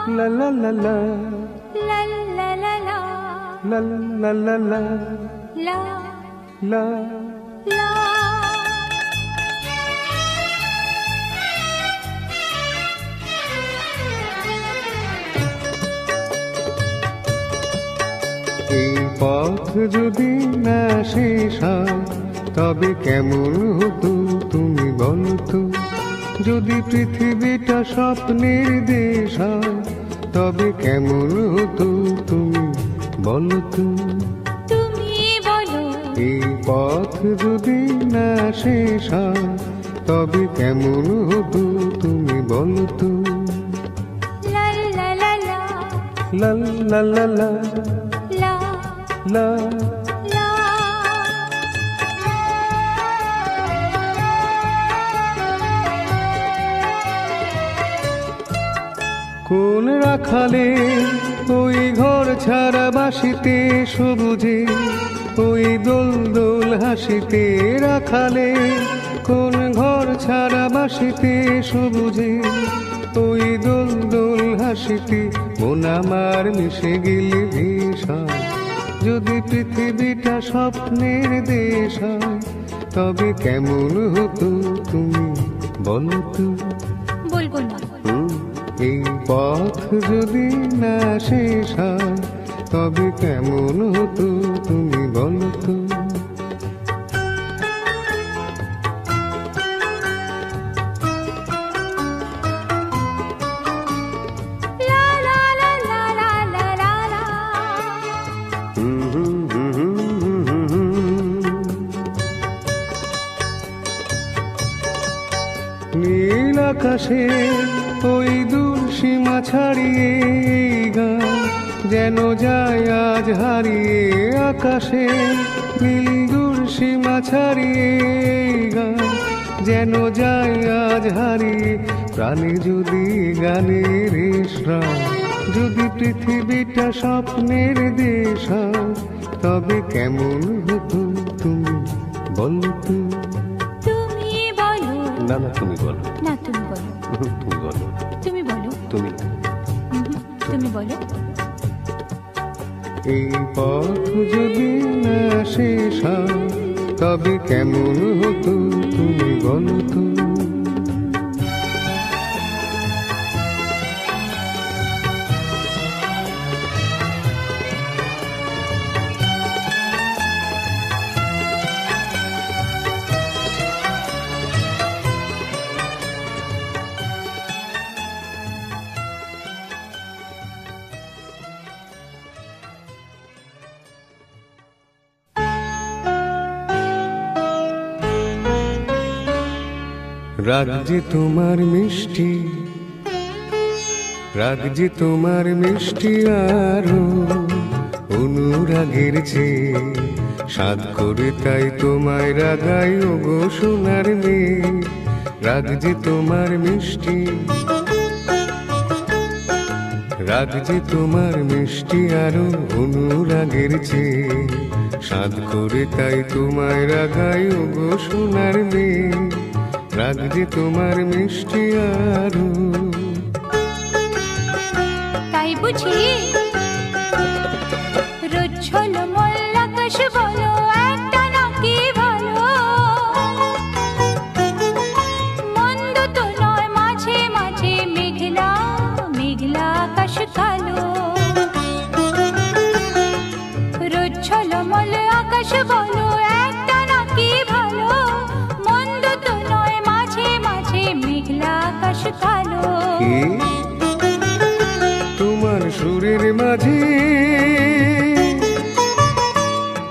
la la la la la la la la la la la la la la la এই পথ যদি না শেষ হয় তবে কেমন হতো তুমি বলতো, যদি পৃথিবীটা স্বপ্নের দেশ হয় তবে কেমন হতো তুমি বলতো। তুমি বলো এই পথ যদি না শেষ হয় তবে কেমন হতো তুমি বলতো। লা লা লা লা লা লা লা লা লা লা লা কোন রাখালে ওই ঘর ছাড়া বাসিতে সবুজে, ওই দোল দোল হাসিতে রাখালে কোন ঘর ছাড়া বাসিতে সবুজে, ওই দোল দোল হাসিতে মন আমার মিশে গেলে ভীষা। যদি পৃথিবীটা স্বপ্নের দেশ হয় তবে কেমন হতো তুমি বলতো। বলবো না এই পথ যদি না শেষ হয় তবে কেমন হতো তুমি বলতো। লা লা লা লা লা লা লা লা নীল আকাশে ওই দূর সীমা ছাড়িয়ে এই গান যেন যায় আজ হারিয়ে। আকাশে নীল দূর সীমা ছাড়িয়ে এই গান যেন যায় আজ হারিয়ে। প্রাণে যদি গানের শ্রাম, যদি পৃথিবীটা স্বপ্নের দেশ হয় তবে কেমন হতো তুমি বলতো। তুমি বলো না না তুমি বলো, না তুমি বলো তুমি বলো, তুমি বলো তুমি। তুমি বলো এই পথ যদি না শেষ হয় তবে কেমন হতো তুমি বলতো। রাগ যে তোমার মিষ্টি, রাগ যে তোমার মিষ্টি আরো অনুরাগের চেয়ে সাধ করে তাই তোমায় রাগাই ওগো সোনার মেয়ে। রাগ যে তোমার মিষ্টি, রাগ যে তোমার মিষ্টি আরো অনুরাগের চেয়ে সাধ করে তাই তোমায় রাগাই ওগো সোনার মেয়ে। রাগ যে তোমার মিষ্টি আরো। তাই বুঝি রোজ ছলো মল্লাকাশ বলো একটা নাকি ভালো, মন্দ তো নয় মাঝে মাঝে মেঘলা মেঘলা আকাশ কালো। রোজ ছলো মল আকাশ বলো একটা নাকি ভালো, মন্দ তো নয় মাঝে মাঝে মেঘলা আকাশ কালো। তোমার সুরের মাঝে,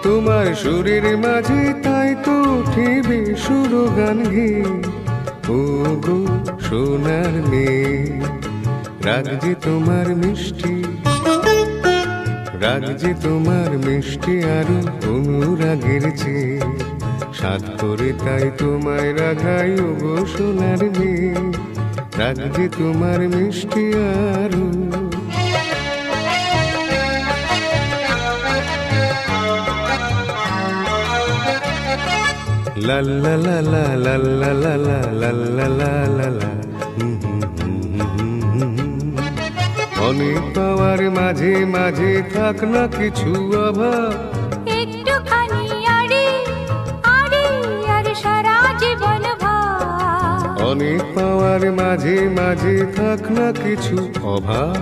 তোমার সুরের মাঝে তাই তো উঠিবে সুরগান গে ও গো সোনার মেয়ে। রাগ যে তোমার মিষ্টি, রাগ যে তোমার মিষ্টি আরো অনুরাগের চেয়ে সাধ করে তাই তোমায় রাগাই ওগো সোনার মেয়ে। রাগ যে তোমার মিষ্টি আরো। লা লা লা লা লা লা লা লা লা লা লা লা। মাঝে মাঝে থাক না কিছু অভাব, একটুখানি আড়ি আড়ি আর সারা জীবন ভাব। অনেক পাওয়ার মাঝে মাঝে থাক না কিছু অভাব,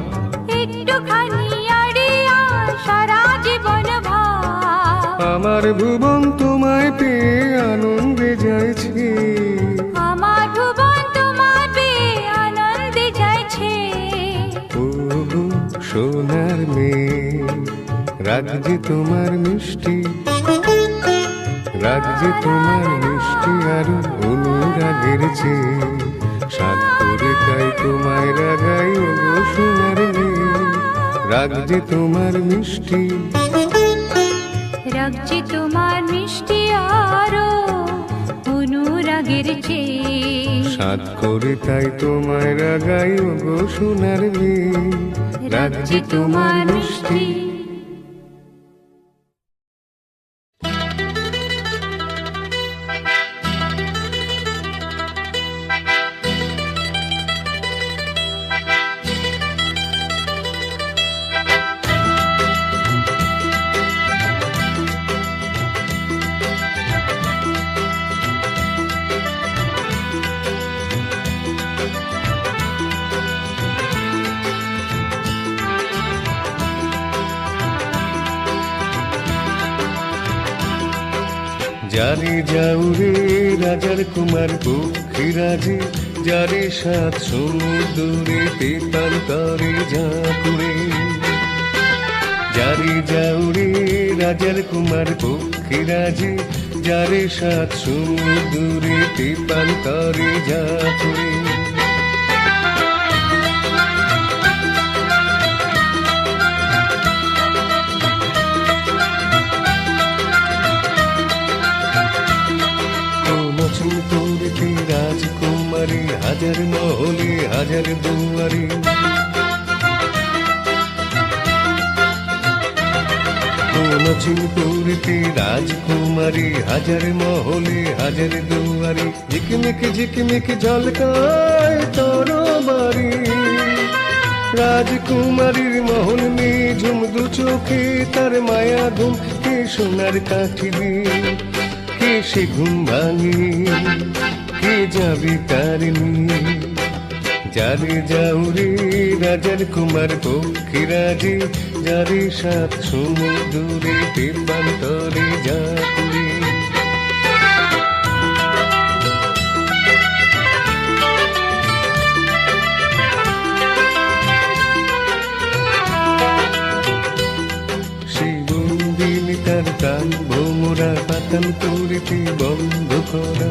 একটুখানি আড়ি আর সারা জীবন ভাব। আমার ভুবন তোমায় পেয়ে আনন্দে যাইছে, আমার ভুবন তোমায় পেয়ে আনন্দে যাইছে। ও গো সোনার মেয়ে, রাগ যে তোমার মিষ্টি, রাগ যে তোমার মিষ্টি আরো অনুরাগের চেয়ে, সাধ করে তাই তোমায় রাগাই ও গো সোনার মেয়ে, রাগ যে তোমার মিষ্টি, রাগছে তোমার মিষ্টি আরো অনুরাগের চেয়ে, সাধ করে তাই তোমায় রাগাই ও গো সোনার মেয়ে, রাগ যে তোমার মিষ্টি। যারে যাউরে রাজার কুমার পক্ষীরাজে, যারে সাত সমুদ্রে তেতান্তরে ঝাঁকুরে, যারে যাউরে রাজার কুমার পক্ষীরাজে, যারে সাত সমুদ্রে তেতান্তরে ঝাঁকুরে। তোরতে রাজকুমারী হাজার মহলে হাজার দুয়ারে, তোরতে রাজকুমারী হাজার মহলে হাজার দুয়ারে, ঝিকমিক ঝিকমিক ঝলকায় তোর বাড়ি, রাজকুমারীর মহল নিঝুম দু চোখে তার মায়া ঘুম, কে সোনার কাঠি দিয়ে কে সে ঘুম ভাঙে, কে যাবে তার নিয়ে, যারে যাউরে রাজার কুমার পক্ষীরাজে, যারে সাত সমুদ্রে তেপান্তরে ঝাঁকুরে। তার কান ভোমরা পাতাল করিতে বন্ধ করা,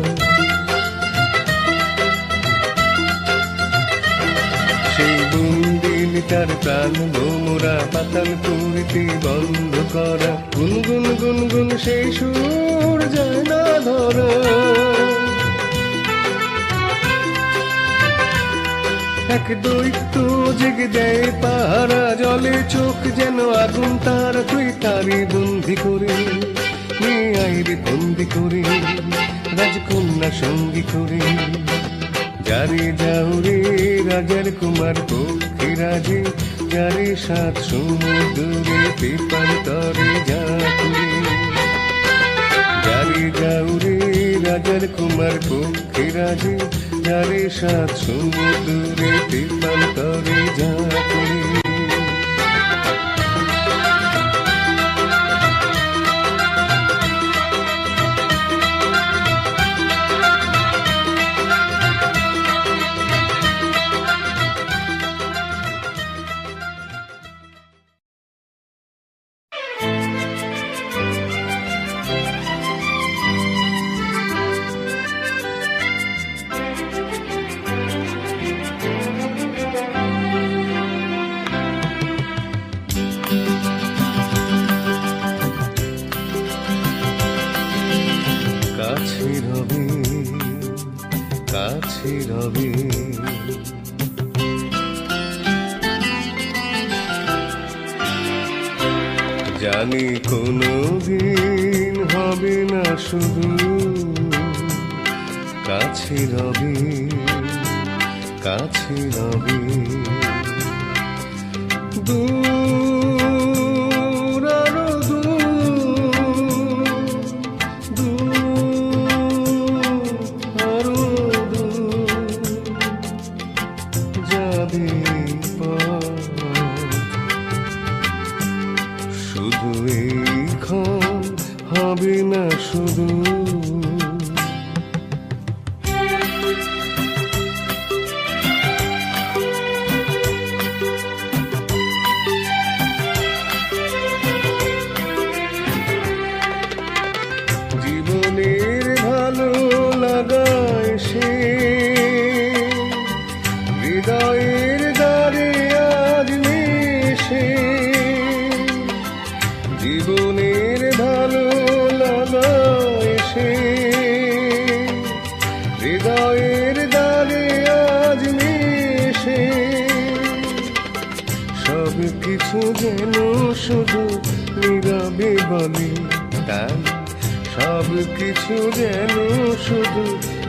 সেই বন্দিন তার প্রাণ ভোমরা পাতাল করিতে বন্ধ করা, গুনগুন গুনগুন সেই সুর যায় না ধরা, এক দৈত্য জেগে দেয় পাহারা, জলে চোখ যেন আগুন তার, তুই তারি বন্দি করে নিয়ে আইরে বন্দি করে, রাজকন্যা সঙ্গী করে, যারে যাউরে রাজার কুমার পক্ষীরাজে, যারে সাত সমুদ্রে তেপান্তরে ঝাঁকুরে, যারে যাউরে রাজার কুমার পক্ষীরাজে, যারে সাত সমুদ্রে তেপান্তরে ঝাঁকুরে। কাছে রবে জানি কোনো দিন হবে না শুধু কাছে রবে দূর আরো দূর, দূর আরো দূর যাবে পথ। শুধু এইক্ষণ হবে না শুধু, জীবনের ভালো লাগায় সে হৃদয়ের দ্বারে আজ মিশে। জীবনের ভালো লাগায় সে হৃদয়ের দ্বারে আজ মিশে। সব কিছু যেন শুধু নীরবে বলে তাই, সব কিছু যেন শুধু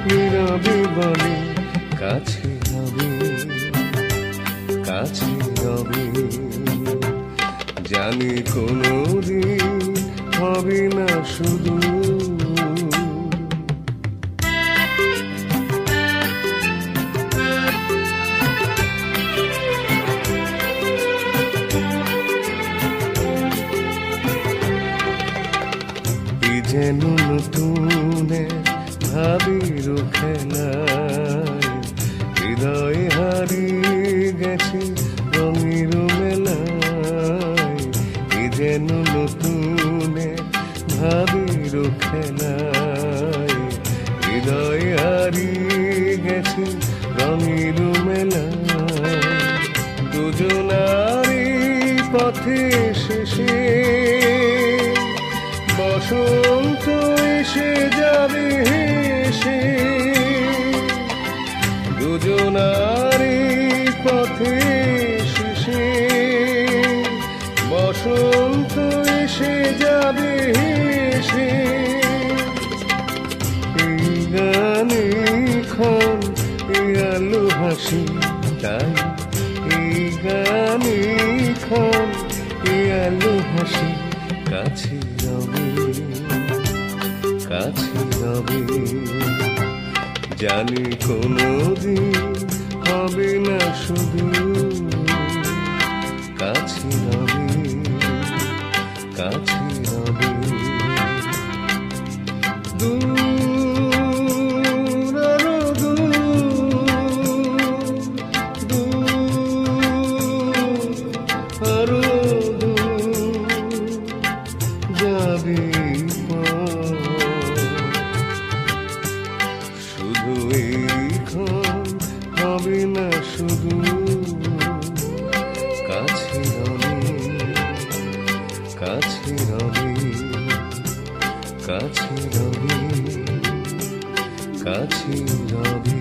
নীরবে বলে কাছে হবে, কাছে হবে। জানি কোনোদিন হবে না শুধু, যেন নতুন ভাবির খেলায় হৃদয় হারিয়ে গেছে রঙের মেলায়। যেন নতুন ভাবির খেলায় হৃদয় হারিয়ে গেছে রঙের মেলায়। দুজনারই পথে শেষে বসন্ত এসে যাবে হেসে। দুজনারই পথে শেষে বসন্ত এসে যাবে হেসে। এই গানে ক্ষণ এই আলো হাসি তাই, এই গানে ক্ষণ এই আলো হাসি কাছে রবে, কাছে রবে। জানি কোনোদিন হবে না শুধু, কাছে রবে, কাছে রবে। দূর আরো দূর, দূর আরো যাবে শুধু এইক্ষণ হবে না শুধু, কাছে রবে, কাছে রবে, কাছে রবে, কাছে রবে।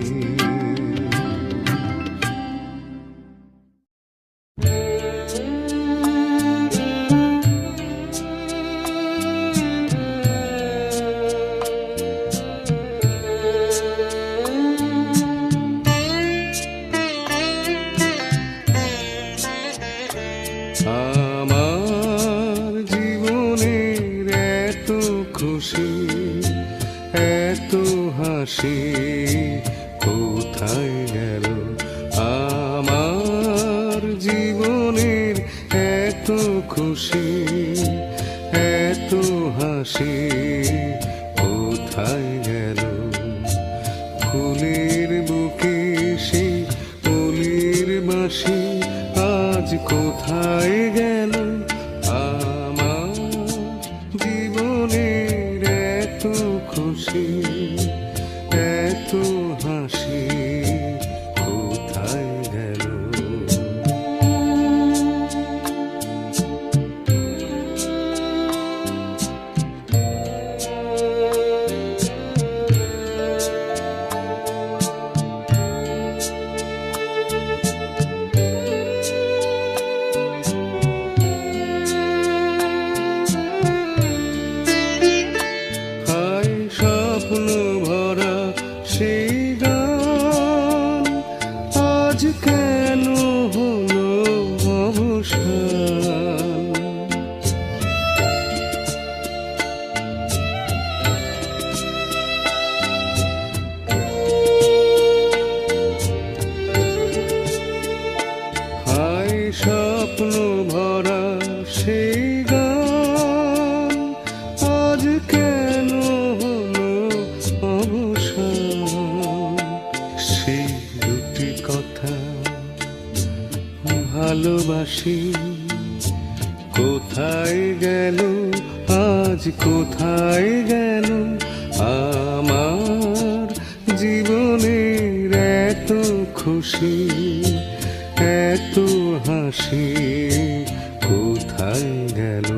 আমার জীবনের এত খুশি এত হাসি কোথায় গেল? আমার জীবনের এত খুশি এত হাসি কোথায় গেল? ফুলের বুকে সেই ফুলের বাঁশি আজ কোথায় গেল? আমার জীবনের এত খুশি এত হাসি কোথায় গেল? ভালোবাসি। কোথায় গেল আজ, কোথায় গেল আমার জীবনের এত খুশি, এত হাসি, কোথায় গেল?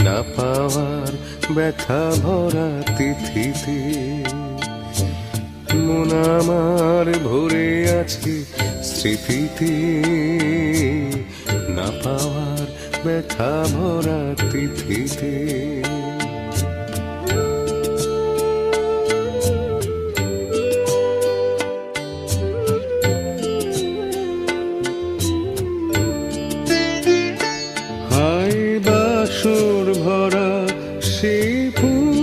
না পাওয়ার ব্যথা ভরা তিথিতে মন আমার ভরে আছে স্মৃতিতে। না পাওয়ার ব্যথা ভরা তিথিতে হায় বাসর ভরা সে ফুল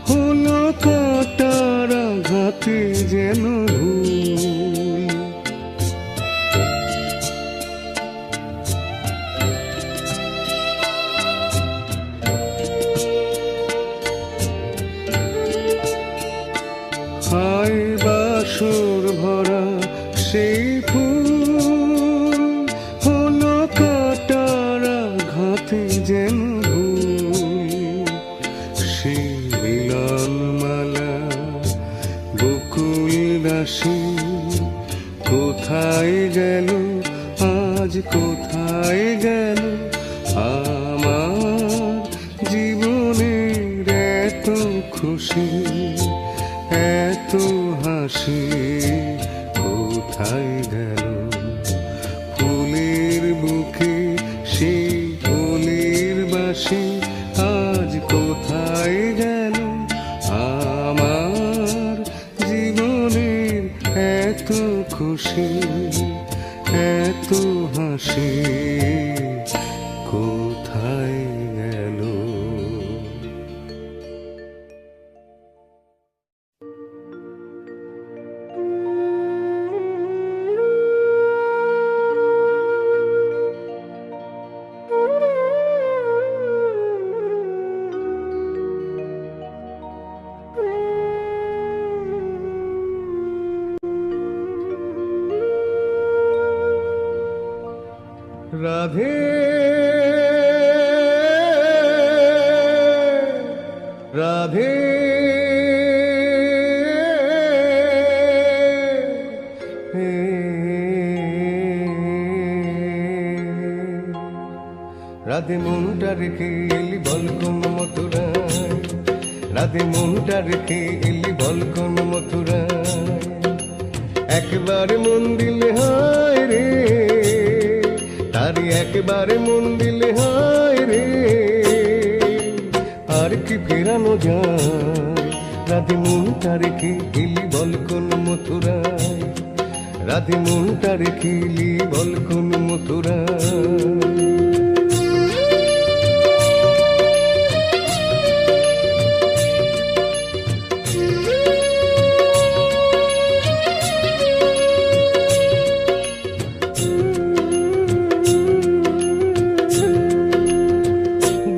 হলো কাটার আঘাতে যেন ভুল। হায় বাসর ভরা সেই ফুল হলো কাটার আঘাতে যেন ভুল। সে মিলন মালা বকুল রাশি কোথায় গেল আজ, কোথায় গেল আমার জীবনের এত খুশি, এত হাসি, কোথায় গেল? ফুলের বুকে সেই ফুলের বাসি আজ কোথায় গেল আমার জীবনের এত খুশি, এত হাসি, কোথায় গেল? রাধে রাধে রাধে মনটা রেখে এলি বল কোন মথুরায়, রাধে মনটা রেখে এলি বল কোন মথুরায়। একবারে মন দিলে হায় রে, তারি একবারে মন দিলে হায় রে, আর কি ফেরানো যায়? রাধে মনটা রেখে এলি বল কোন মথুরায়, রাধে মনটা রেখে এলি বল কোন মথুরায়।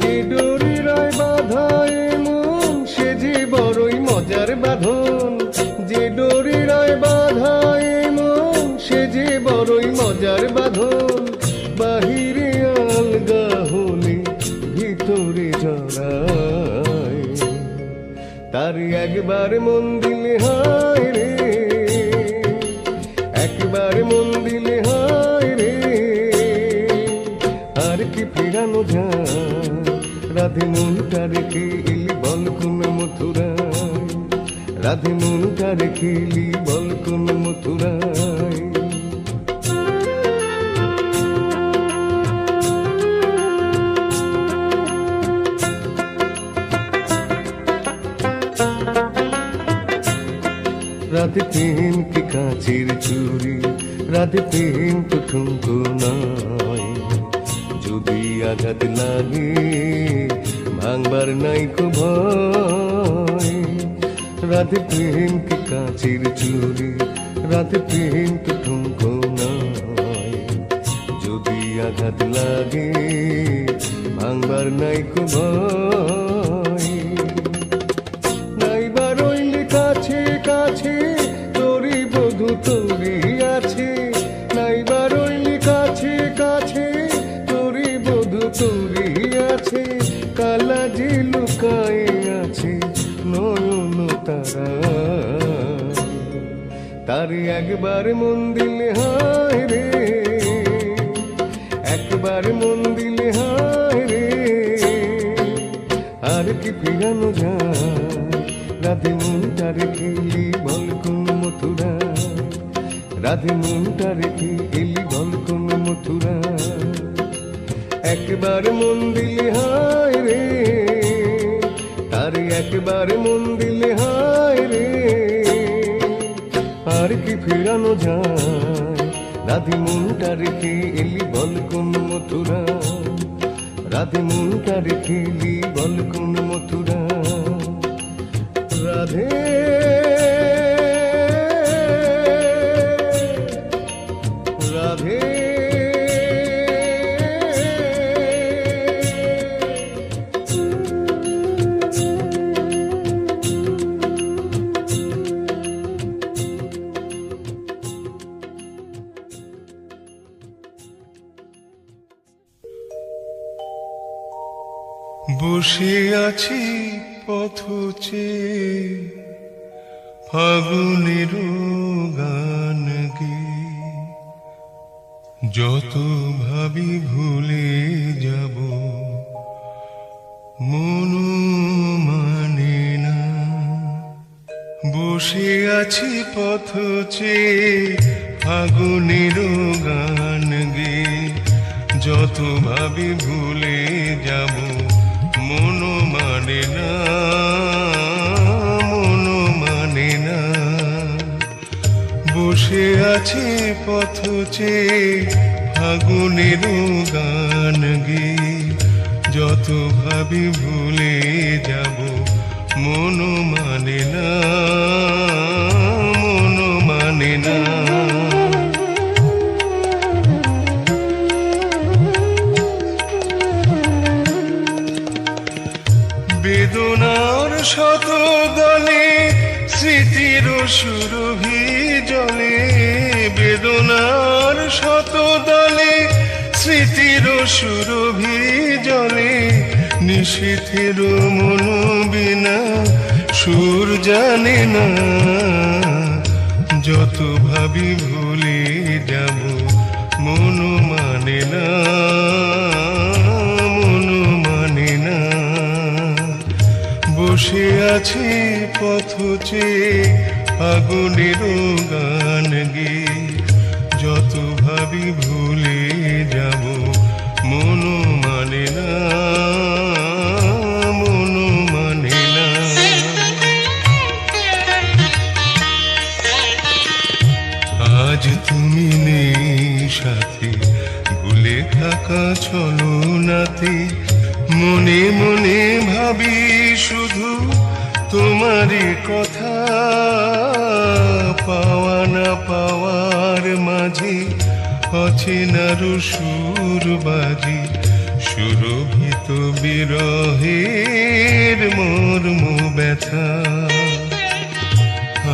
যে ডোরি রয় বাধায় মন সে যে বড়ই মজার বাঁধন, বাহিরে আলগা হলে ভিতরে জড়ায়, তার একবার মন দিলে হায় রে, একবার মন দিলে হায় রে, আর কি ফেরানো যায়? রাধে মনটা রেখে এলি বল কোন মথুরায়, রাধে মনটা রেখে এলি বল কোন মথুরায়। রাধে প্রেম কি কাঁচের চুরি, রাধে প্রেম তো ঠুমকো নয়, যদি আঘাত লাগে ভাঙবার নাইকো ভয়। রাধে প্রেম কি কাঁচের চুরি, রাধে প্রেম তো ঠুনকো নয়। যদি আঘাত লাগে ভাঙবার নাইকো ভয়। নাইবা রইলি কাছে কাছে তোরি বধূ তোরি আছে, নাইবা রইলি কাছে কাছে তোরি বধূ তোরি আছে। কালা যে লুকায়ে আছে নয়ন তারা, তারে একবার মন দিলে হায় রে, একবার মন দিলে হায় রে। আর কি ফিরানো যায় রাধে মনটা রেখে এলি বল কোন মথুরা, রাধে মনটা রেখে এলি বল কোন মথুরা। একবার মন দিলে হায় রে, তারে একবার মন দিলে হায় রে। আর কি ফেরানো যায় রাধে মনটা রেখে এলি বল কোন মথুরা, রাধে মনটা রেখে এলি বল কোন মথুরা। রাধে রাধে বসে আছি পথ চেয়ে ফাগুনের গান গেয়ে, যত ভাবি ভুলে যাব মন মানে না। বসে আছি পথ চেয়ে ফাগুনের গান গেয়ে, যত ভাবি ভুলে যাব মন মানে না, মন মানে না। বসে আছে পথ চেয়ে ফাগুনের গান গেয়ে, যত ভাবি ভুলে যাব মন মানে না, মন মানে না। বেদনার শত দলে স্মৃতির সুরভি জলে, বেদনার শত দলে স্মৃতির সুরভি জলে। নিশীথের মন বিনা সুর জানে না, যত ভাবি ভুলে যাব মন মানে না, মন মানে না। বসে আছে পথ চেয়ে আগুনের গান গেয়ে, যত ভাবি ভুলে যাব মন মানে না, মন মানে না। আজ তুমি নেই সাথে, ভুলে থাকা চলো নাতে। মনে মনে ভাবি শুধু তোমারই কথা, পাওয়া না পাওয়ার মাঝে অচেনার সুর বাজি। সুরভিত বিরহের মর্ম ব্যথা,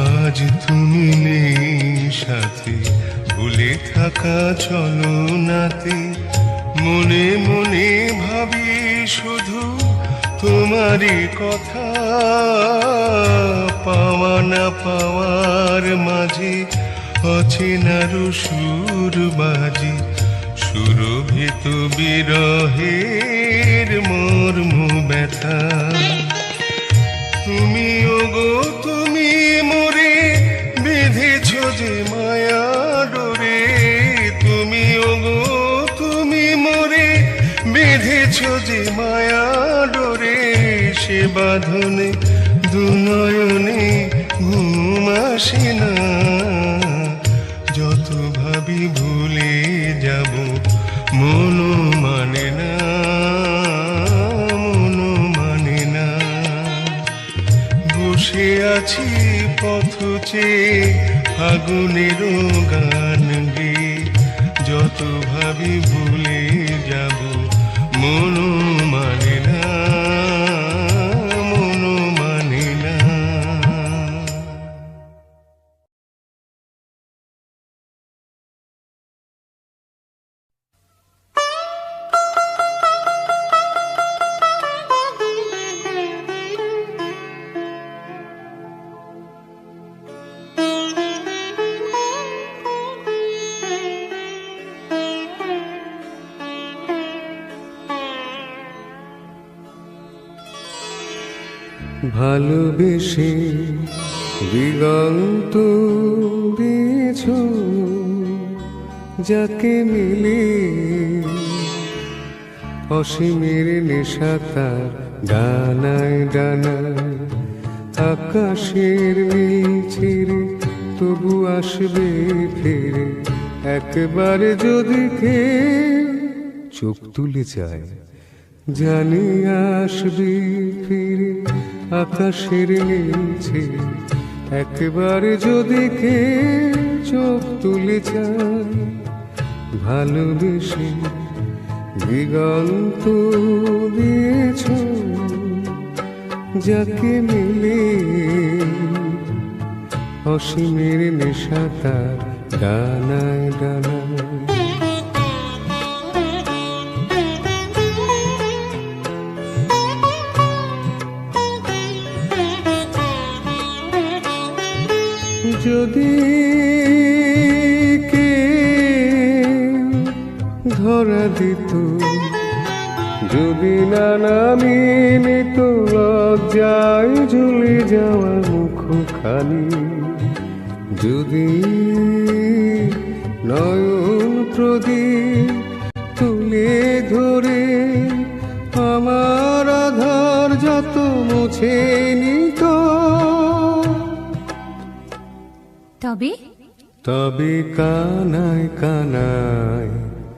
আজ তুমি নেই সাথে, ভুলে থাকা চলো নাতে। মনে মনে ভাবি শুধু তোমারই কথা, পাওয়া না পাওয়ার মাঝে অচেনার সুর বাজি। সুরভিত বিরহের মর্ম ব্যথা। তুমি ওগো তুমি মোরে বেঁধেছ যে মায়া ডোরে, তুমি ওগো তুমি মোরে বেঁধেছ যে মায়া ডোরে। সে বাঁধনে দুনয়নে ঘুম আসে না, যত ভাবি ভুলে যাব মন মানে না, মন মানে আছি পথ চেয়ে ফাগুনের গান গে, যত ভাবি ভুলে যাব মন মানে না, মন মানে না। ভালোবেসে দিগন্ত দিয়েছ যাকে মিলে, অসীমের নেশা তার ডানায় ডানায়, আকাশের নীল ছেড়ে তবু আসবে ফিরে, একবার যদি খেয়ে চোখ তুলে যায় জানি আসবি ফিরে, আকাশের নিচে একবার যদি কে চোখ তুলে যায়, ভালোবেসে দিগন্ত দিয়েছ যাকে মিলে, অসীমের নেশা তার ডানায় ডানায়। যদি কে ধরা দিত, যদি না নামিয়ে নিত লজ্জায় ঝুলে যাওয়া মুখখানি, যদি নয়ন প্রদীপ তুলে ধরে আমার আধার যত মুছে নিত, তবে তবে কানায় কানায়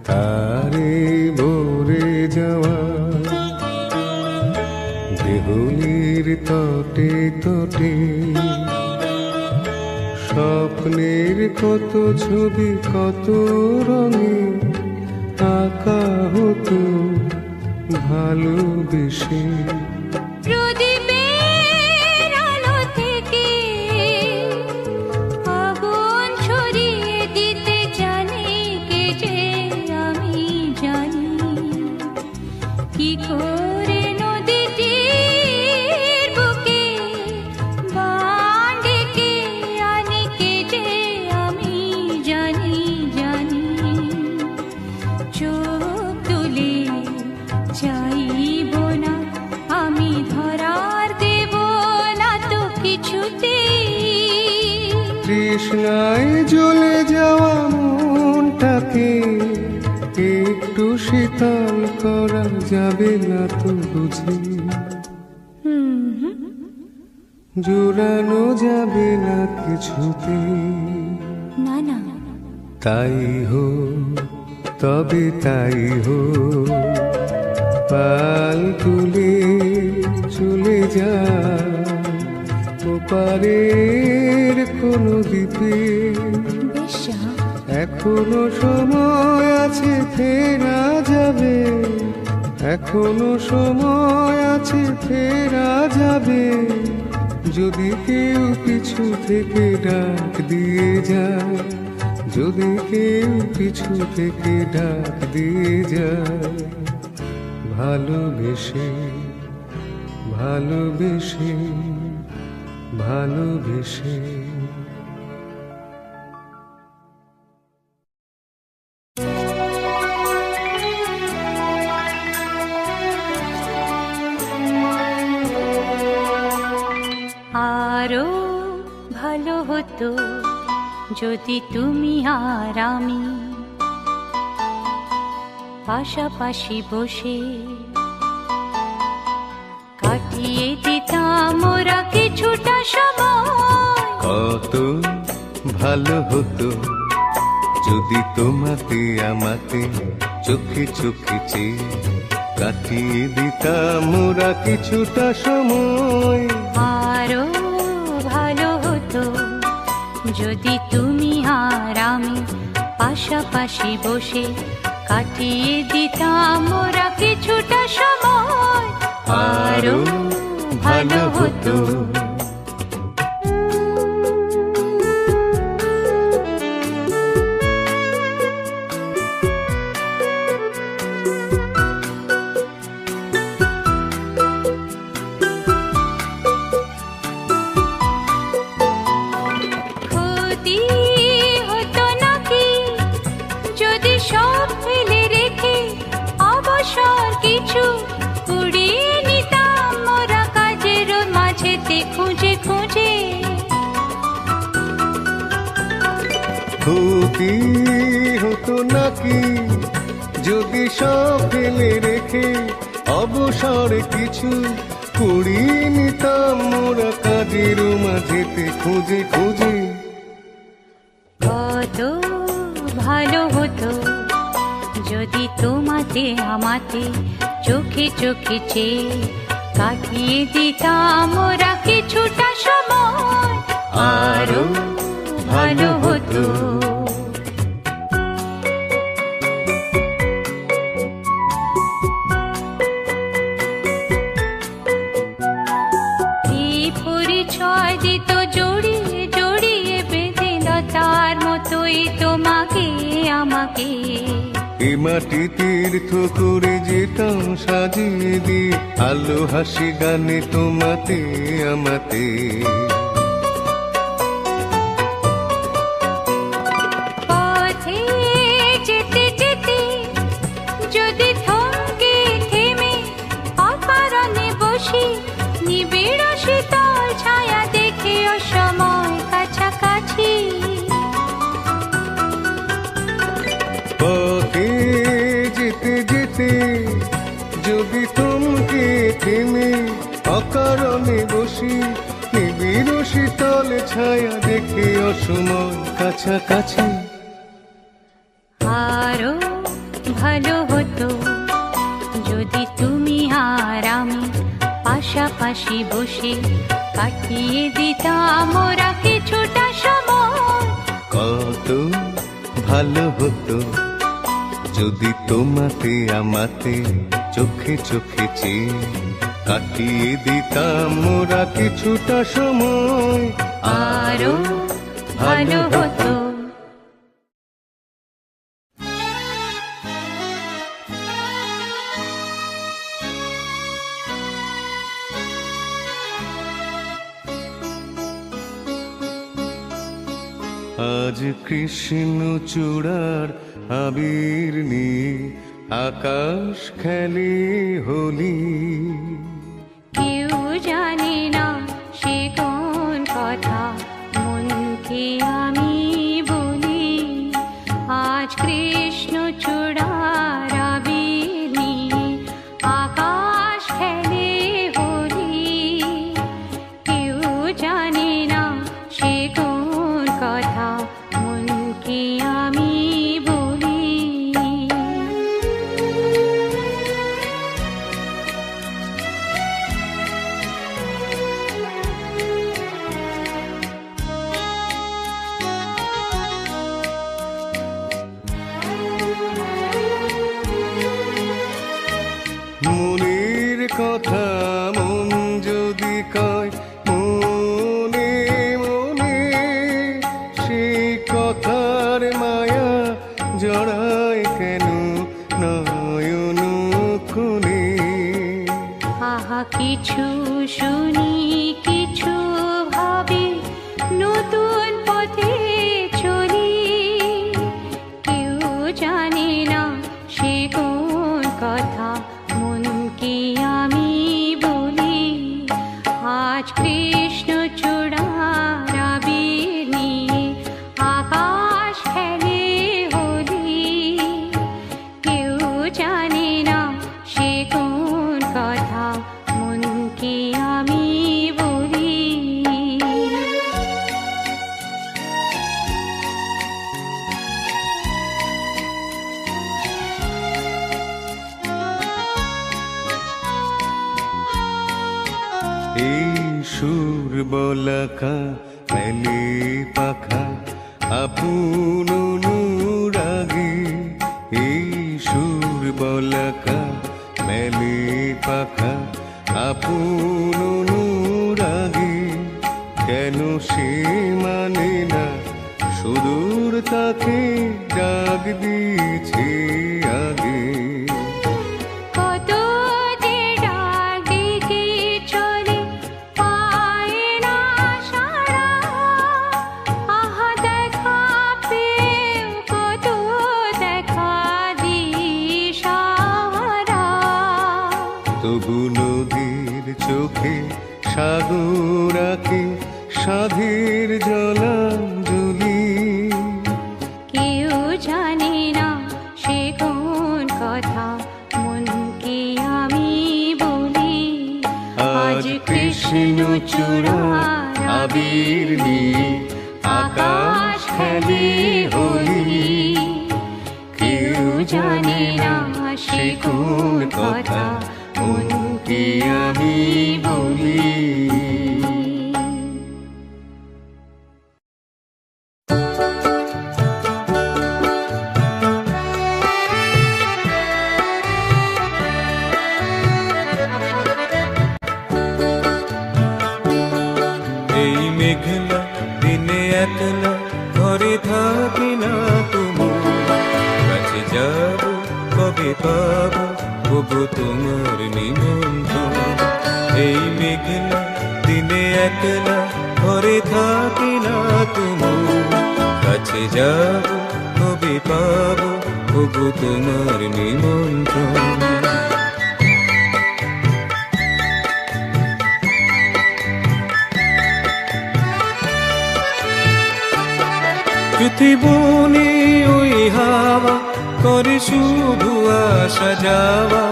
তারে ভরে যাওয়া, দেহুলির তটে তটে স্বপ্নের কত ছবি কত রঙে আঁকা হতো ভালোবেসে। প্রদীপের আলো থেকে আগুন ছড়িয়ে দিতে জানি কে যে আমি জানি, কি করে নদীটির বুকে বান ডেকে আনি কে যে আমি জানি জানি, চোখ তুলে চাইব না আমি ধরার দেব না তো কিছুতেই, তৃষ্ণায় জ্বলে যাওয়া মনটাকে একটু শীতল করা যাবে না তো বুঝি, জোড়ানো যাবে না কিছুতে। না না তাই হো তবে তাই হো, পাল তুলে চলে যা ওপারের কোনো দ্বীপে, বেশ এখনো সময় আছে ফেরা যাবে, এখনো সময় আছে ফেরা যাবে, যদি কেউ পিছু থেকে ডাক দিয়ে যায়, যদি কেউ পিছু থেকে ডাক দিয়ে যায়, ভালোবেসে ভালোবেসে ভালোবেসে। আরো ভালো হতো যদি তুমি আর আমি পাশাপাশি বসে কাটিয়ে দিতাম ওরা কিছুটা সময়। কত ভালো হতো যদি তোমাতে আমাতে চোখে চোখে চেয়ে কাটিয়ে দিতাম ওরা কিছুটা সময়। আরো হতো যদি তুমি আর আমি পাশাপাশি বসে কাটিয়ে দিতাম মোরা কিছুটা সময়, আরো ভালো হতো। ক্ষতি হতো নাকি যদি সব ফেলে রেখে অবসর কিছু কুড়িয়ে নিতাম মোরা কাজের মাঝেতে খুঁজে খুঁজে। কত ভালো হতো যদি তোমাতে আমাতে চোখে চোখে চেয়ে কাটিয়ে দিতাম মোরা কিছুটা সময়, আরো ভালো হতো। এই পরিচয় দিত জড়িয়ে জড়িয়ে বেঁধে লতার মতোই তোমাকে আমাকে। এ মাটি তীর্থ করে যেতাম সাজিয়ে দিয়ে আলো হাসি গানে তোমাতে আমাতে। পথে যেতে যেতে যদি থমকে থেমে অকারণে বসি নিবিড় শীতল ছায়া দেখে অসময় কাছাকাছি, আরো ভালো হতো যদি তুমি আর আমি পাশাপাশি বসে কাটিয়ে দিতাম মোরা কিছুটা সময়। কত ভালো হতো যদি তোমাতে আমাতে চোখে চোখে চেয়ে কাটিয়ে দিতাম মোরা কিছুটা সময়, আরো ভালো হতো। আজ কৃষ্ণ চূড়ার আবির নিয়ে আকাশ খেলে হোলি, কেউ জানে না সে কোন কথা মনকে আমি বলি। আজ কৃষ্ণ চূড়ার আবির নিয়ে আকাশ খেলে হোলি, কেউ জানে না সে কোন কথা মনকে আমি বলি। মনের কথা মন যদি কয় মনে মনে সেই কথার মায়া জড়ায় কেন নয়ন খুনে। আহা কিছু শুনি কিছু ভাবি নতুন পথে চলি, কেউ জানে না সে কোন কথা মনকে আমি বলি। আজ কৃষ্ণ চূড়ার আবির নিয়ে আকাশ খেলে হোলি, কেউ জানে না সে কোন কথা মনকে আমি বলি। এই সুর বলাকা মেলে পাখা আপন অনুরাগে এই সুর বলাকা মেলে পাখা আপন অনুরাগে কেন সে মানে না সুদূর তাকে ডাক দিয়েছে আগে কত যে ডাক ডেকে চলে পায় না সাড়া আহা দেখা পেয়েও কত দেখা দিশাহারা তবু নদীর চোখে সাগর আঁকে সাধের জলাঞ্জলি কেউ জানে না সে কোন কথা মনকে আমি বলি আজ কৃষ্ণ চূড়ার আবির নিয়ে আকাশ খেলে হোলি কেউ জানে না সে কোন কথা মনকে আমি বলি এই মেঘলা দিনে একলা ঘরে থাকি না তুমি কাছে যাব কবে পাবো ওগো তোমার নিমন্ত্রণ এই মেঘলা দিনে একলা ঘরে থাকি না তুমি কাছে যাব কবে পাবো ওগো তোমার নিমন্ত্রণ বনে ওই হাওয়া করে শুধু আসা যাওয়া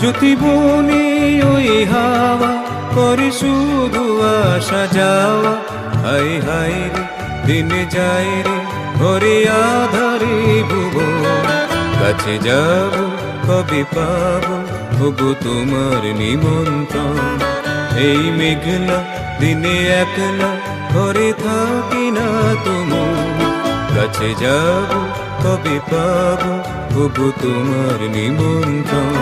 জ্যোতি বনে ওই হাওয়া করে শুধু আসা যাওয়া হায় হায় রে দিনে যায় রে ঘরে আধারে ভুবন কাছে যাব কবে পাবো ওগো তোমার নিমন্ত্রণ এই মেঘলা দিনে একলা ঘরে থাকি না তুমি কাছে যাব কবে পাবো ওগো তোমার নিমন্ত্রণ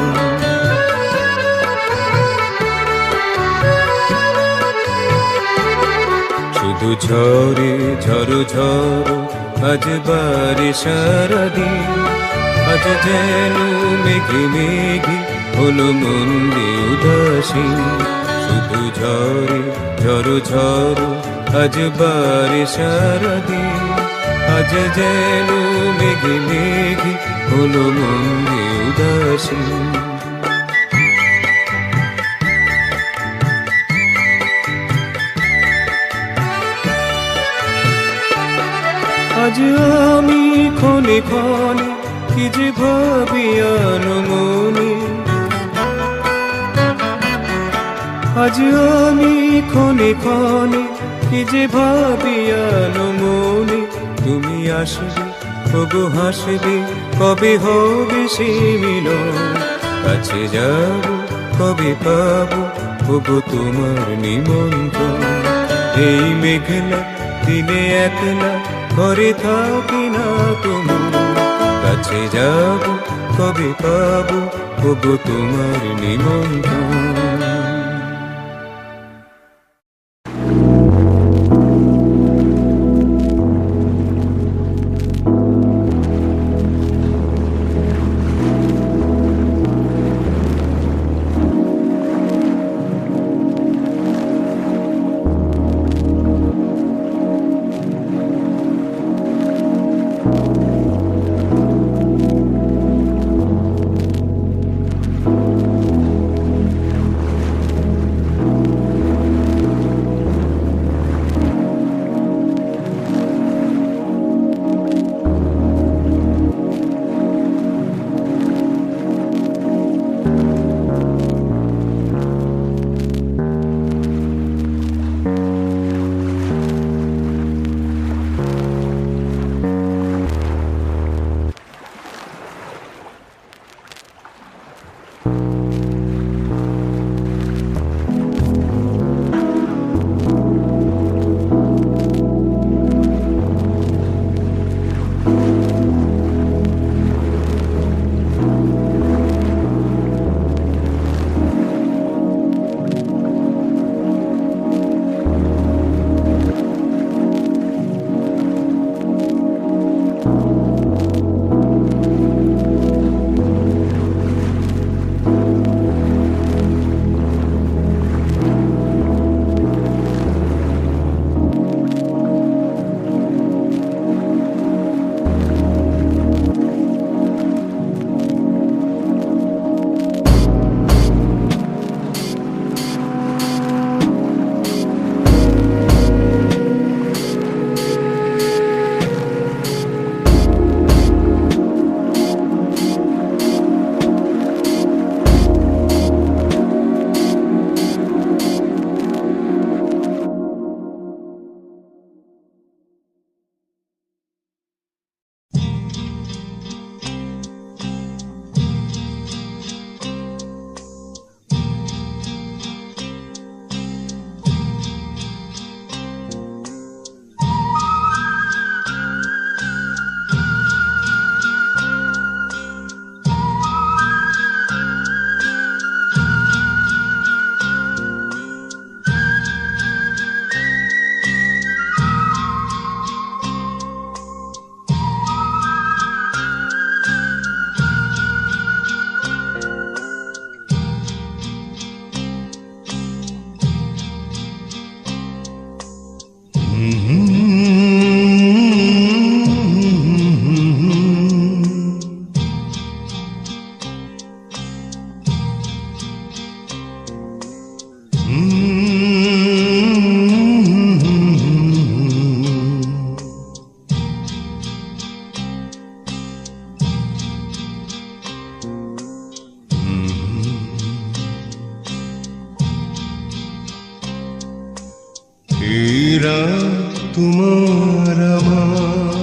শুধু ঝরে ঝরো ঝরো আজ বারে সারাদিন আজ যেন মেঘে মেঘে হলো মন্দি উদাসীন শুধু ঝরে ঝরো ঝরো আজ বারে সারাদিন আজ যেন মেঘে মেঘে হলো মন্দি উদাসীন আজ আমি ক্ষণে ক্ষণে কি যে ভাবি মনে আজ আমি ক্ষণে ক্ষণে কি যে ভাবি মনে তুমি আসবে ওগো হাসবে কবে হবে সে মিলন কাছে যাব কবে পাবো ওগো তোমার নিমন্ত্রণ এই মেঘলা দিনে একলা ঘরে থাকি না তুমি কাছে যাব কবে পাবো ওগো তোমার নিমন্ত্রণ রাত তোমার আমার,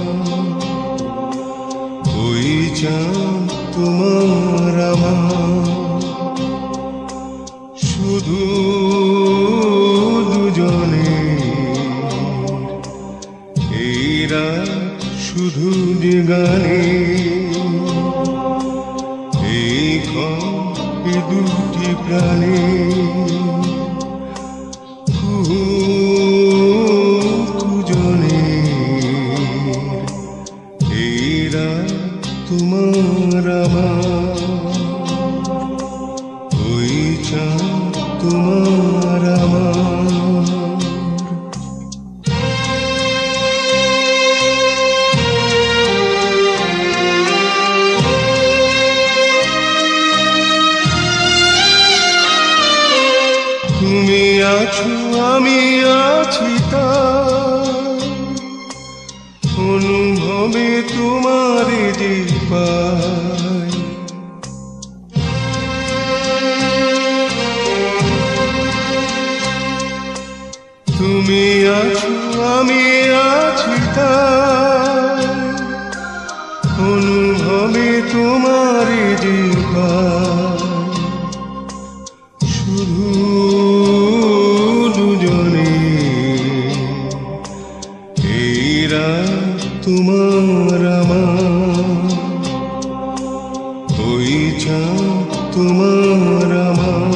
ওই চাঁদ তোমার আমার, শুধু দুজনে এই রাত শুধু যে গানে, এই দুটি প্রাণে কুজনে এই রাত তোমার আমার, ওই চাঁদ তোমার আমার। তুমি আছো আমি আছি তাই, অনুভবে তোমার যে পাই। তুমি আছো আমি আছি তাই, অনুভবে তোমার যে পাই। শুধু দুজনে এই রাত তোমার আমার, ওই চাঁদ তোমার আমার,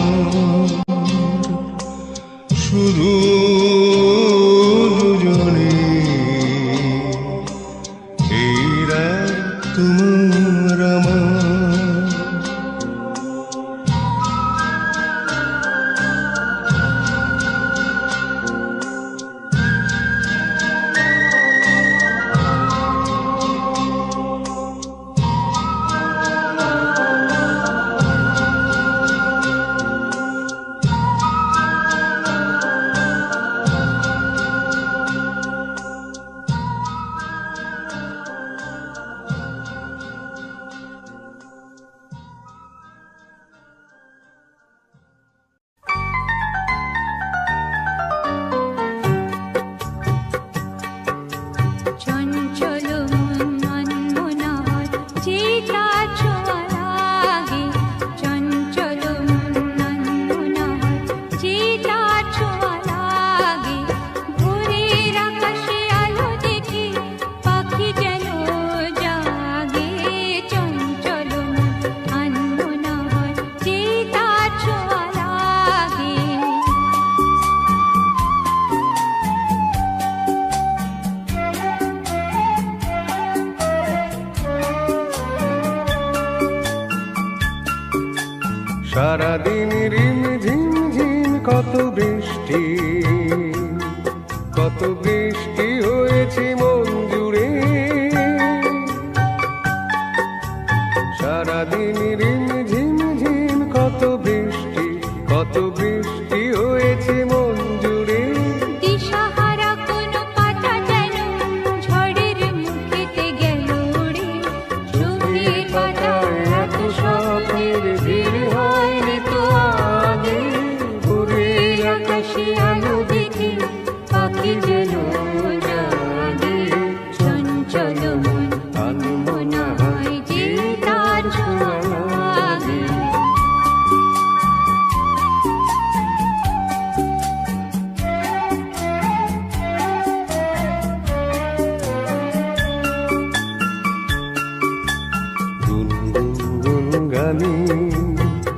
শুধু দুজনে এই রাত তোমার আমার। সারাদিন রিম ঝিম ঝিম কত বৃষ্টি, কত বৃষ্টি হয়েছে মন জুড়ে। সারাদিন রিম ঝিম ঝিম কত বৃষ্টি, কত বৃষ্টি হয়েছে মন জুড়ে। দিশাহারা কোনো পাতা যেন ঝড়ের মুখেতে গেল উড়ে। চোখের পাতায় এত স্বপ্নের ভিড় হয়নি তো আগে। ভোরের আকাশে আলো দেখে পাখি যেন জাগে। চঞ্চল মন আনমনা হয় যে তার ছোঁয়া লাগে। গুনগুন গানে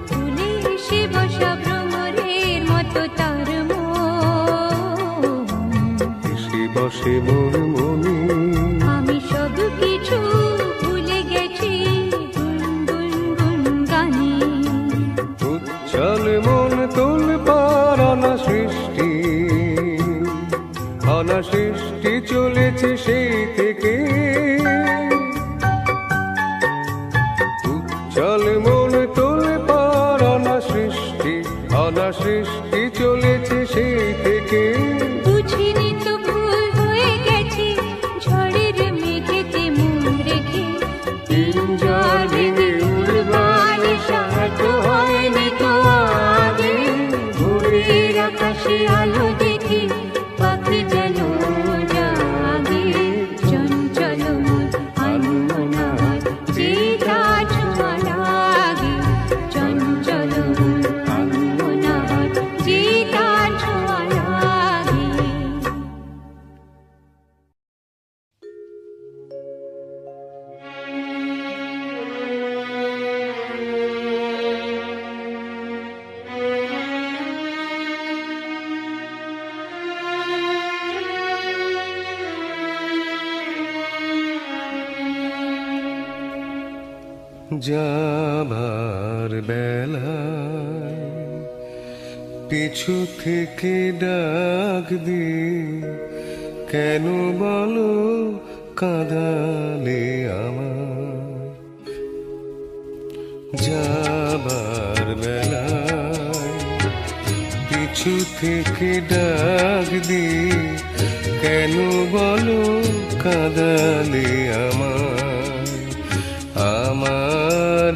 ফুলে এসে বসা ভ্রমরের মতো তার মন। এসে বসে মোর মনে। আমি সব কিছু ভুলে গেছি গুনগুন গুন গানে। উচ্ছল মন তোল পার অনাসৃষ্টি, অনাসৃষ্টি চলেছে সেই থেকে। উচ্ছল মন তোল পার অনাসৃষ্টি, অনাসৃষ্টি চলেছে সেই থেকে। বুঝিনি তো ভুল হয়ে গেছে ঝড়ের মেঘেতে মন রেখে। পিঞ্জর ভেঙে উড়বার সাহস হয়নি তো আগে। ভোরের আকাশে আলো দেখে পাখি যেন যাবার বেলায় পিছু থেকে ডাক দি, কেন বলো কাঁদালে আমার। যাবার বেলায় পিছু থেকে ডাক দি, কেন বলো কাঁদালে আমার। আমার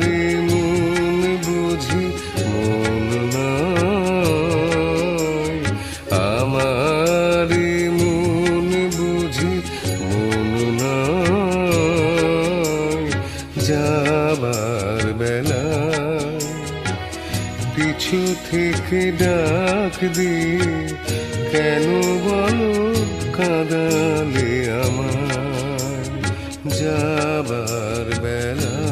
মন বুঝি মন নয়, আমার মন বুঝি মন নয়। যাবার বেলায় পিছু থেকে ডাক দি, কেন বলো কাঁদালে আমার। যাবার বেলায়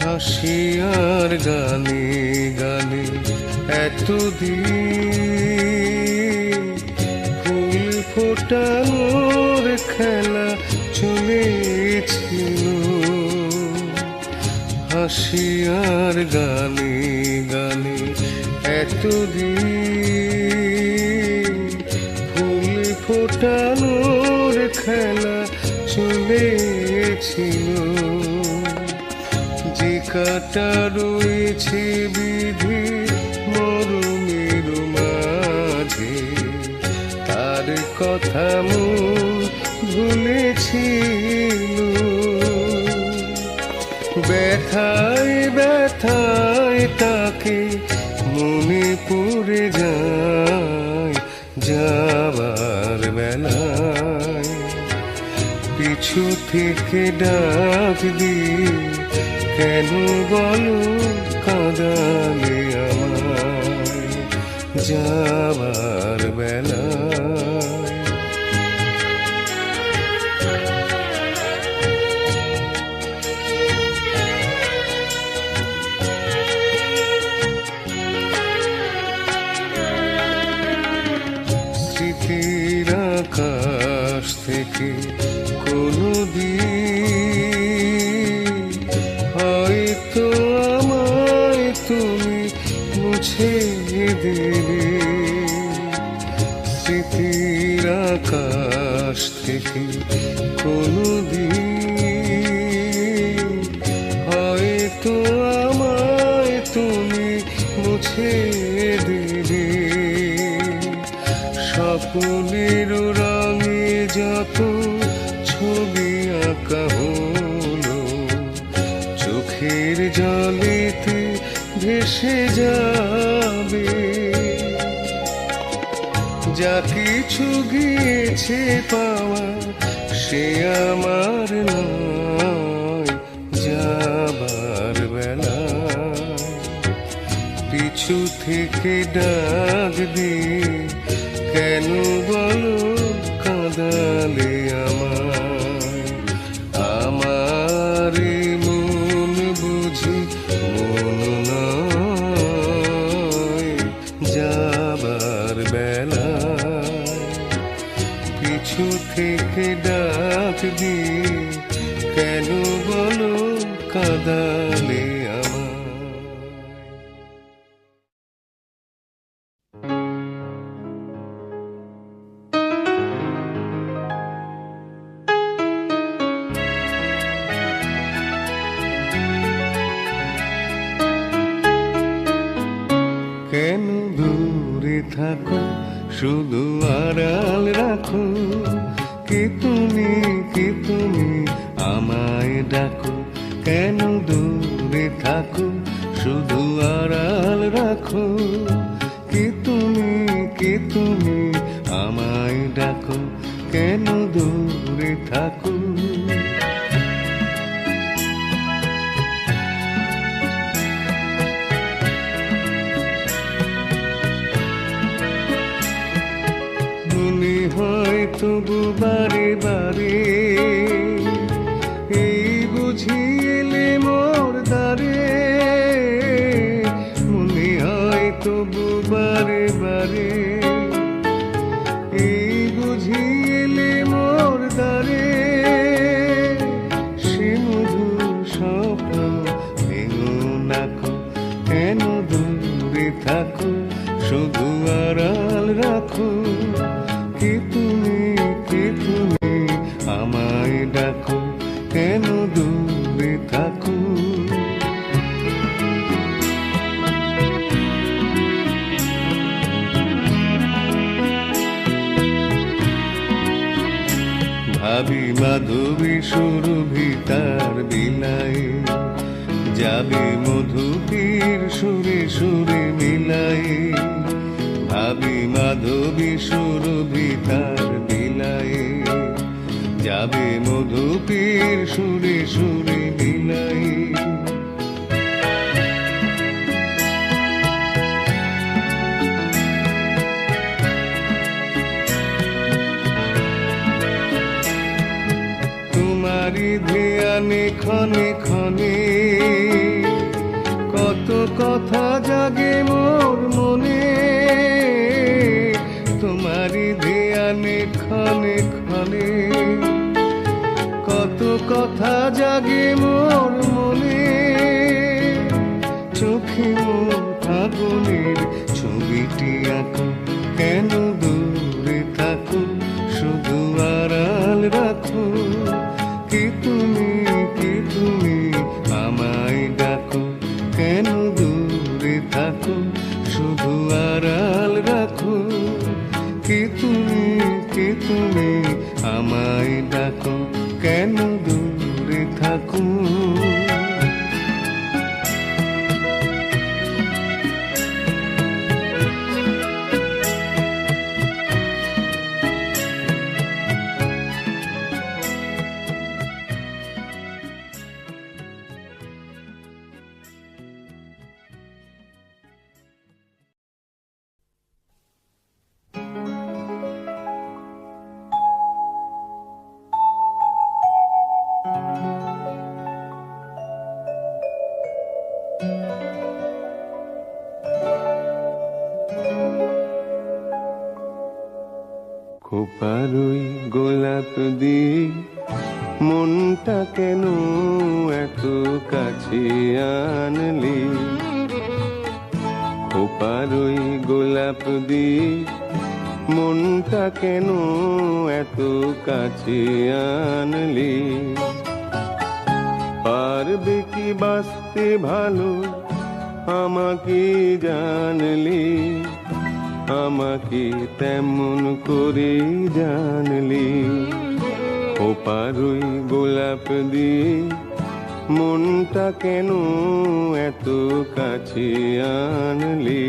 হাসি আর গানে গানে এতদিন ফুল ফোটানোর খেলা চলেছিল। হাসি আর গানে গানে এতদিন ফুল ফোটানোর খেলা চলেছিল। যে কাটা রয়েছে বিধি মরমের মাঝে, তার কথা মন ভুলেছিল। ব্যথায় ব্যথায় তাকে মনে পড়ে যায়। যাবার বেলায় পিছু থেকে ডাক দি, কেন বলো কাঁদালে আমায়। যাবার বেলায় স্মৃতির আকাশ থেকে কোনো দিন হয়তো আমায় তুমি মুছে দিলে। স্মৃতির আকাশ থেকে কোনো দিন হয়তো আমায় তুমি মুছে দিলে। স্বপ্নের রঙে যত ছবি আঁকা হলো, চোখের জলেতে ভেসে যাবে। যা কিছু গিয়েছে পাওয়া সে আমার নয়। যাবার বেলায় পিছু থেকে ডাক দি, কেন বলো কাঁদালে আমায়। আমার মন বুঝি মন নয়। যাবার বেলায় পিছু থেকে ডাক দি, কেন বলো কাঁদালে আমায়। কেন দূরে থাকো, শুধু আড়াল রাখো। কে তুমি আমায় ডাকো। কেন দূরে থাকো, শুধু আড়াল রাখো। কে তুমি আমায় ডাকো। কেন দূরে থাকো। হয় তবু বারে বারে এই বুঝিলে মোর দ্বারে। দূরে থাকো, শুধু আড়াল রাখো। কে তুমি, কে তুমি, আমায় ডাকো, কেন দূরে থাকো? ভাবি মাধবী সুরভি তার বিলায়, যাবে মধুপীর সুরে সুরে মিলায়। ভাবি মাধবী সুরভি তার বিলায়, যাবে মধুপীর সুরে সুরে মিলায়। তোমারি ধ্যানে ক্ষণে ক্ষণে কত কথা জাগে মোর মনে। তোমারি ধ্যানে ক্ষণে ক্ষণে কত কথা জাগে মোর মনে। চোখে মোর আগুনের ছবিটি আঁকো, কেন দূরে থাকো, শুধু আড়াল রাখো। কে তুমি, কে তুমি, আমায় ডাকো, কেন দূরে থাকো, শুধু আড়াল রাখো। কে তুমি, কে তুমি, আমায় ডাকো, কেন দূরে থাকো? খোপারই গোলাপ দিয়ে মনটা কেন এত কাছে আনলি? খোপারই গোলাপ দিয়ে মনটা কেন এত কাছে আনলি? পারবে কি বাঁচতে ভালো আমাকে জানলি? আমাকে তেমন করে জানলি? খোপারই গোলাপ দিয়ে মনটা কেন এত কাছে আনলি?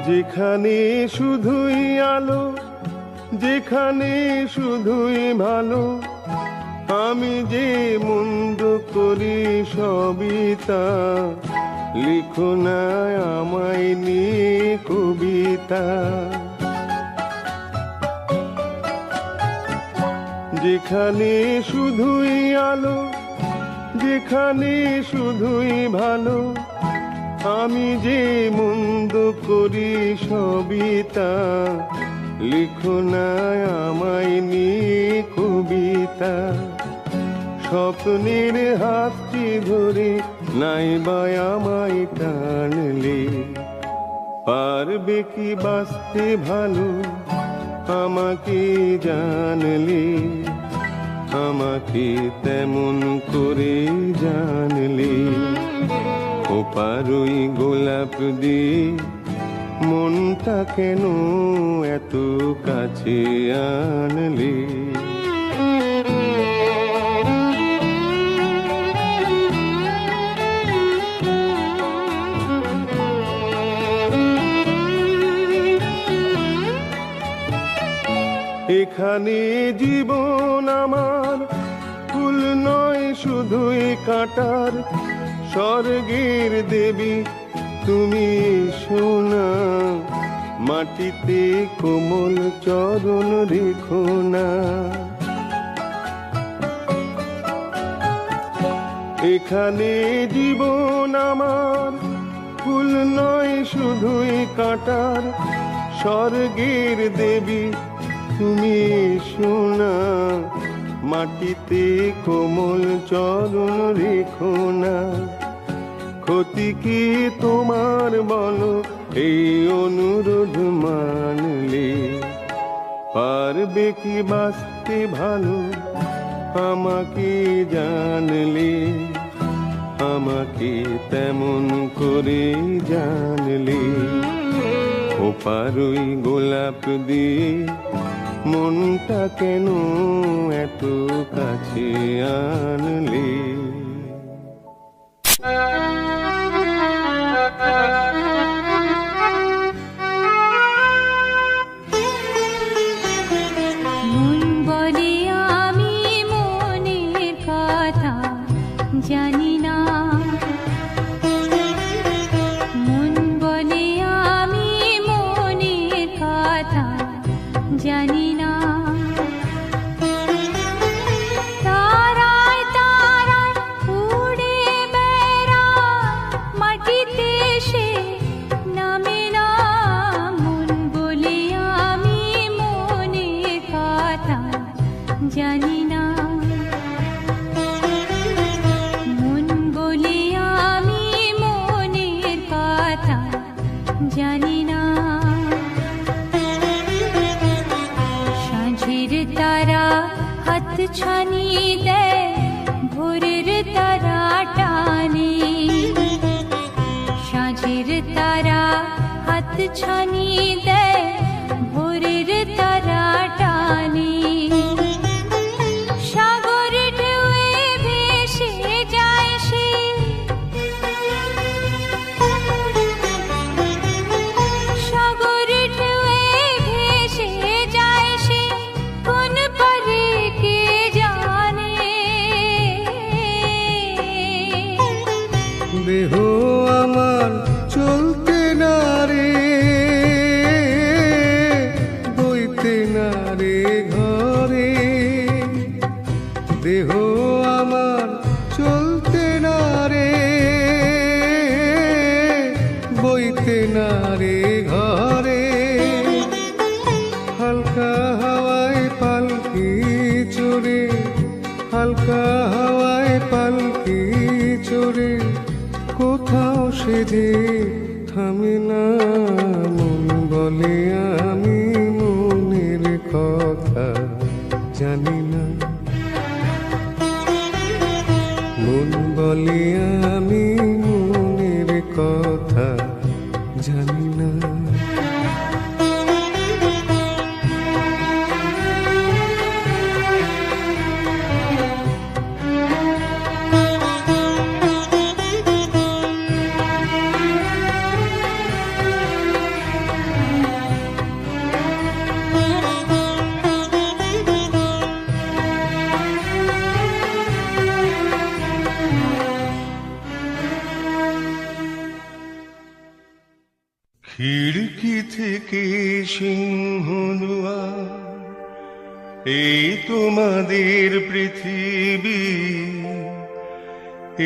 যেখানে শুধুই আলো, যেখানে শুধুই ভালো, আমি যে মন্দ করি সবই তা। লিখো না আমায় নিয়ে কবিতা। যেখানে শুধুই আলো, যেখানে শুধুই ভালো, আমি যে মন্দ করি সবই তা। লিখো না আমায় নিয়ে কবিতা। স্বপ্নের হাতটি ধরে নাইবা আমায় টানলে? পারবে কি বাঁচতে ভালো আমাকে জানলে? আমাকে তেমন করে জানলে? খোপারই গোলাপ দিয়ে মনটা কেন এত কাছে আনলে? এখানে জীবন আমার ফুল নয় শুধুই কাঁটার। স্বর্গের দেবী তুমি সোনা, মাটিতে কোমল চরণ রেখো না। এখানে জীবন আমার ফুল নয় শুধুই কাঁটার, স্বর্গের দেবী তুমি সোনা, মাটিতে কোমল চরণ রেখো না। ক্ষতি কি তোমার বলো, এই অনুরোধ মানলে পারবে কি বাঁচতে ভালো, আমাকে জানলে, আমাকে তেমন করে জানলে। ওপারই গোলাপ দিয়ে মনটা কেন এত কাছে আনলে? মন বলে আমি মনের কথা জানি না, মন বলে আমি মনের কথা জানি না। তারায় তারায় উড়ে বেড়ায়, মাটিতে সে নামে না। মন বলে আমি মনের কথা জানি না, মন বলে আমি মনের কথা জানি না। সাঁঝের তারা হাত ছানি দেয়, ভোরের তারা টানে। সাঁঝের তারা হাত ছানি দেয়, ভোরের তারা টানে। সাগর ঢেউয়ে ভেসে যায় সে, সাগর ঢেউয়ে ভেসে যায় সে, কোন পারে কে জানে। দেহ আমার চলতে না রে, বইতে না রে ঘরে। দেহ আমার চলতে না রে, বইতে না রে ঘরে। হালকা হাওয়ায় পালকি চড়ে, হালকা হাওয়ায় পালকি চড়ে, কোথাও সে যে থামে না। মন বলে আমি মনের কথা জানি না, মন বলে আমি মনের কথা জানি না। খিড়কি থেকে সিংহ দুয়ার, এই তোমাদের পৃথিবী।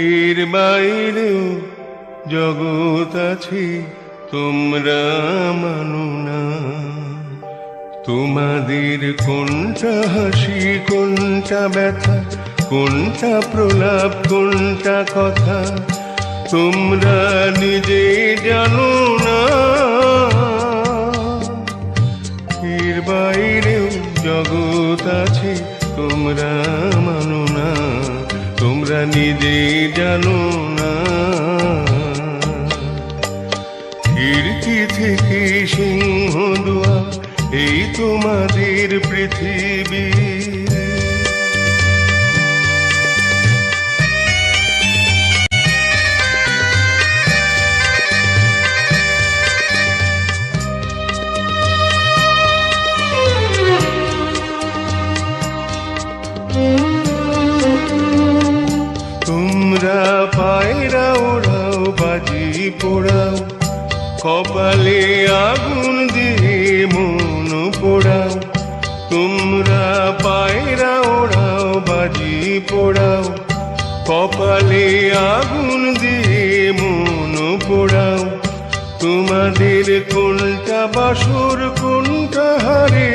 এর বাইরেও জগৎ আছে, তোমরা মানো না। তোমাদের কোনটা হাসি, কোনটা ব্যথা, কোনটা প্রলাপ, কোনটা কথা, তোমরা নিজে জানো না। এর বাইরেও জগৎ আছে, তোমরা মানো না, তোমরা নিজে জানো না। খিড়কি থেকে সিংহ দুয়ার, এই তোমাদের পৃথিবী। তোমরা পায়রা ওড়াও, বাজি পোড়াও, কপালে আগুন দিয়ে মন পোড়াও। তোমরা পায়রা ওড়াও, বাজি পোড়াও, কপালে আগুন দিয়ে মন পোড়াও। তোমাদের কোনটা বাসর কোনটা হারে,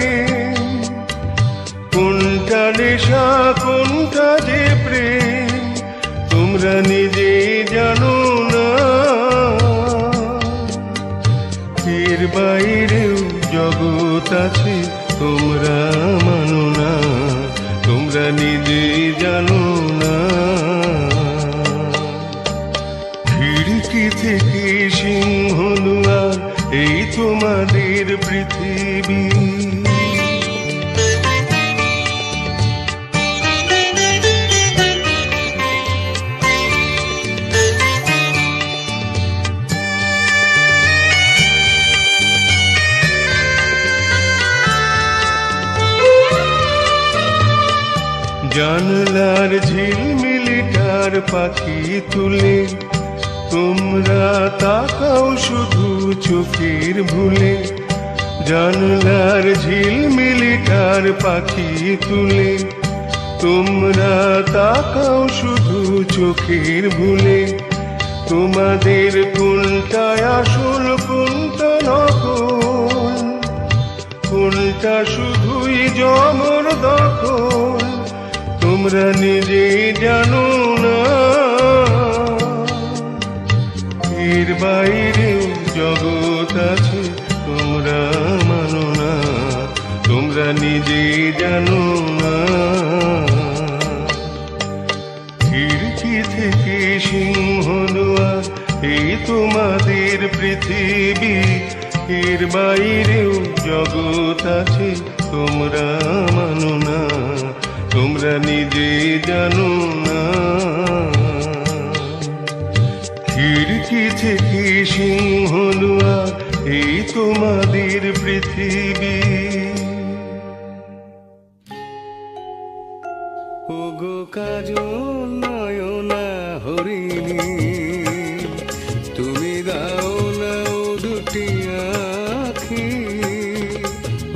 কোনটা নেশা কোনটা যে প্রেম, তোমরা নিজে জানো না। এর বাইরেও জগৎ আছে তোমরা মানো না, তোমরা নিজে জানো না। খিড়কি থেকে সিংহ দুয়ার এই তোমাদের পৃথিবী। জানলার ঝিলমিলিটার পাখি তুলে তোমরা তাকাও শুধু চোখের ভুলে। জানলার ঝিলমিলিটার পাখি তুলে তোমরা তাকাও শুধু চোখের ভুলে। তোমাদের কোনটায় আসল কোনটা নকল, কোনটা শুধুই জমর দখল, তোমরা নিজে জানো না। এর বাইরেও জগৎ আছে তোমরা মানো না, তোমরা নিজে জানো না। খিড়কি থেকে সিংহ দুয়ার এই তোমাদের পৃথিবী। এর বাইরেও জগৎ আছে তোমরা মানো না, তোমরা নিজে জানো না। খিড়কি থেকে সিংহ দুয়ার এই তোমাদের পৃথিবী। ওগো কাজল নয়না হরিণী, তুমি দাও না ও দুটি আখি।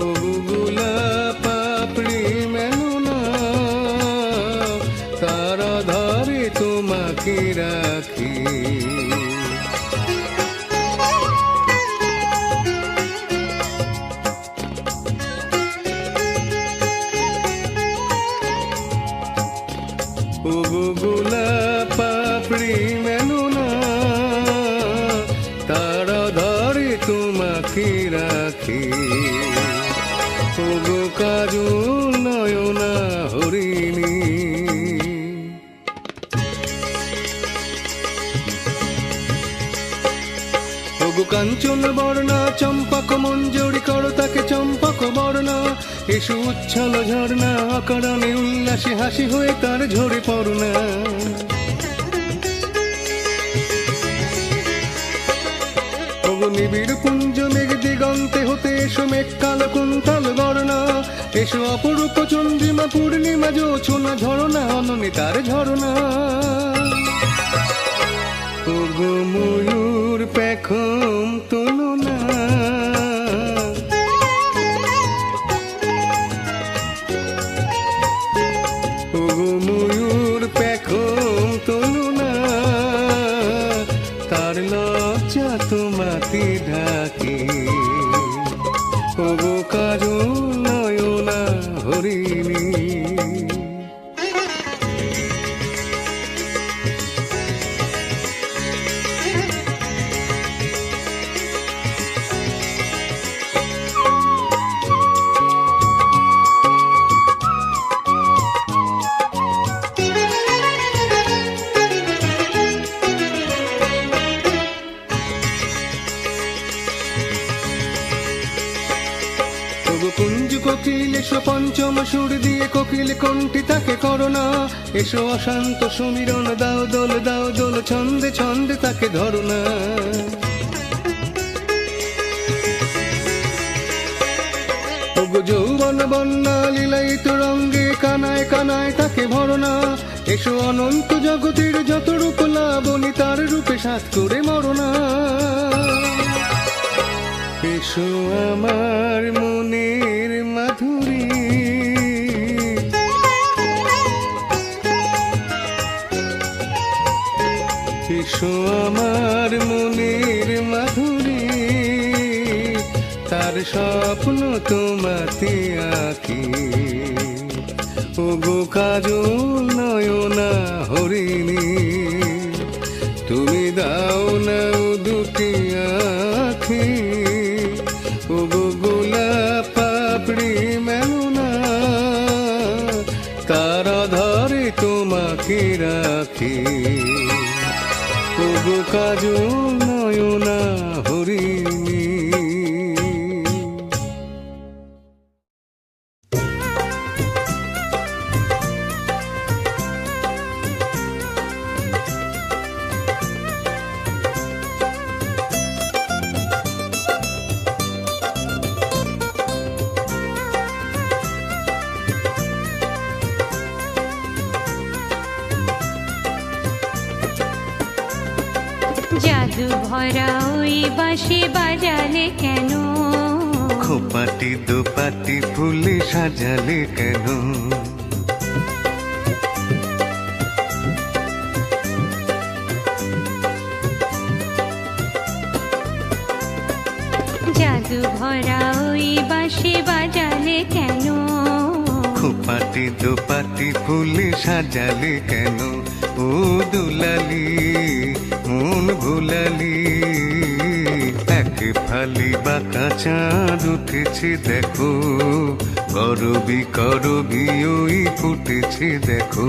ওগো গোলাপ পাপড়ি মেলো না, তারা ধরে তোমাকে রাখি। ওগো গোলাপ পাপড়ি মেলো না, তারা ধরে তোমাকে রাখি। ওগো কাজল নয়না হরিণী। ওগো কাঞ্চন বর্ণা চম্পক মঞ্জরি করো তাকে চম্পক বর্ণা। এসো উচ্ছল ঝর্ণা অকারণে উল্লাসে হাসি হয়ে তার ঝরে পড়না। ওগো নিবিড় পুঞ্জ মেঘ দিগন্তে হতে এসো মেঘ কালো কুন্তল বর্ণা। এসো অপরূপ চন্দ্রিমা পূর্ণিমা জোছনা ঝরনা অননে তার ঝরনা। ওগো ময়ূর পেখম তোলো না, ওগো ময়ূর পেখম তোলো না, তার লজ্জা তোমাকে ঢাকে। ওগো কাজল নয়না হরিণী। কুঞ্জ কোকিল এসো পঞ্চম সুর দিয়ে কোকিল কণ্ঠী তাকে করোনা। এসো অশান্ত সমীরণ দাও দোল ছন্দে ছন্দে তাকে ধরনা। ওগো যৌবন বন্যা লীলায়িত রঙ্গে কানায় কানায় তাকে ভরনা। এসো অনন্ত জগতের যত রূপ লাবণী তার রূপে সাত করে মরনা। এসো আমার মনের মাধুরী, এসো আমার মনের মাধুরী। আর স্বপ্ন তোমাতে আঁকি। ওগো কাজল নয়না হরিণী, তুমি দাও না দুটি আঁখি। ওগো গোলাপ পাপড়ি মেলো না, তারা ধরে তোমাকে রাখি। ওগো কাজল নয়না হরিণী। জাদু ভরা ওই বাঁশি বাজালে কেন? খোপাটি দোপাটি ফুলে সাজালে কেন? জাদু ভরা ওই বাঁশি বাজালে কেন? খোপাটি দোপাটি ফুলে সাজালে কেন? ও দুলালি মন ভুলালি, এক ফালি বাঁকা চাঁদ উঠেছে দেখো, করবি করবি ওই ফুটেছে দেখো।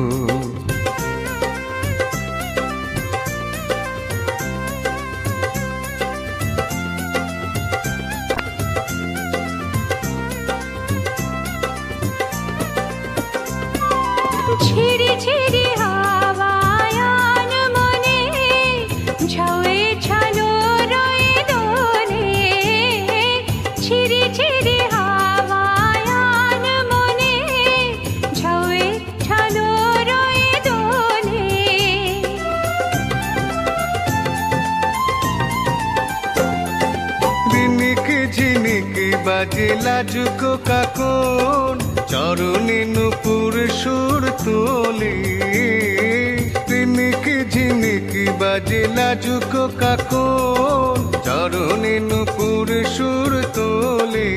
ছিড়ি ছিড়ি হাওয়ায় মনে ঝাউয়ে ছালো রয়ে দোলে। ছিড়ি ছিড়ি হাওয়ায় মনে ঝাউয়ে ছালো রয়ে দোলে। ঝিনিকে ঝিনিকে বাজে লাজুকো কাকন, চরণে নুপুর সুর তোলে। ঝিনিকে ঝিনিকে বাজে লাজুকো কাকন, চরণে নুপুর সুর তোলে।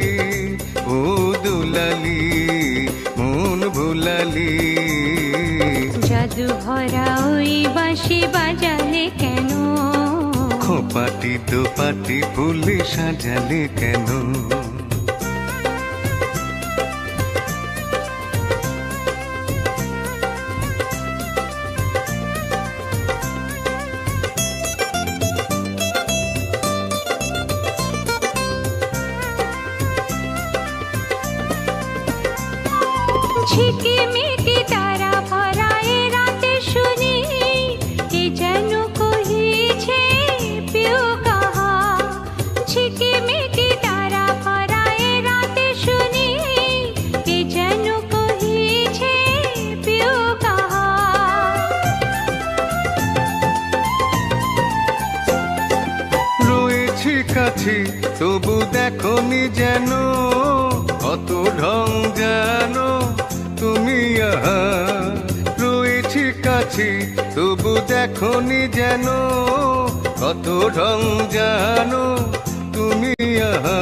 ও দুলালি মন ভুলালি, জাদু ভরা ওই বাঁশি বাজালে কেন? খোপাটি দোপাটি ফুলে সাজালে কেন? ঝিকিমিকি তারা ভরা এ রাতে শুনি, কে যেন কহিছে পিউ কাহা। ঝিকিমিকি তারা ভরা এ রাতে শুনি, কে যেন কহিছে পিউ কাহা। রয়েছি কাছে তবু দেখনি যেন, কত ঢং জানো তুমি আহা। রয়েছি কাছে তবু দেখনি যেন, কত ঢং জানো তুমি আহা।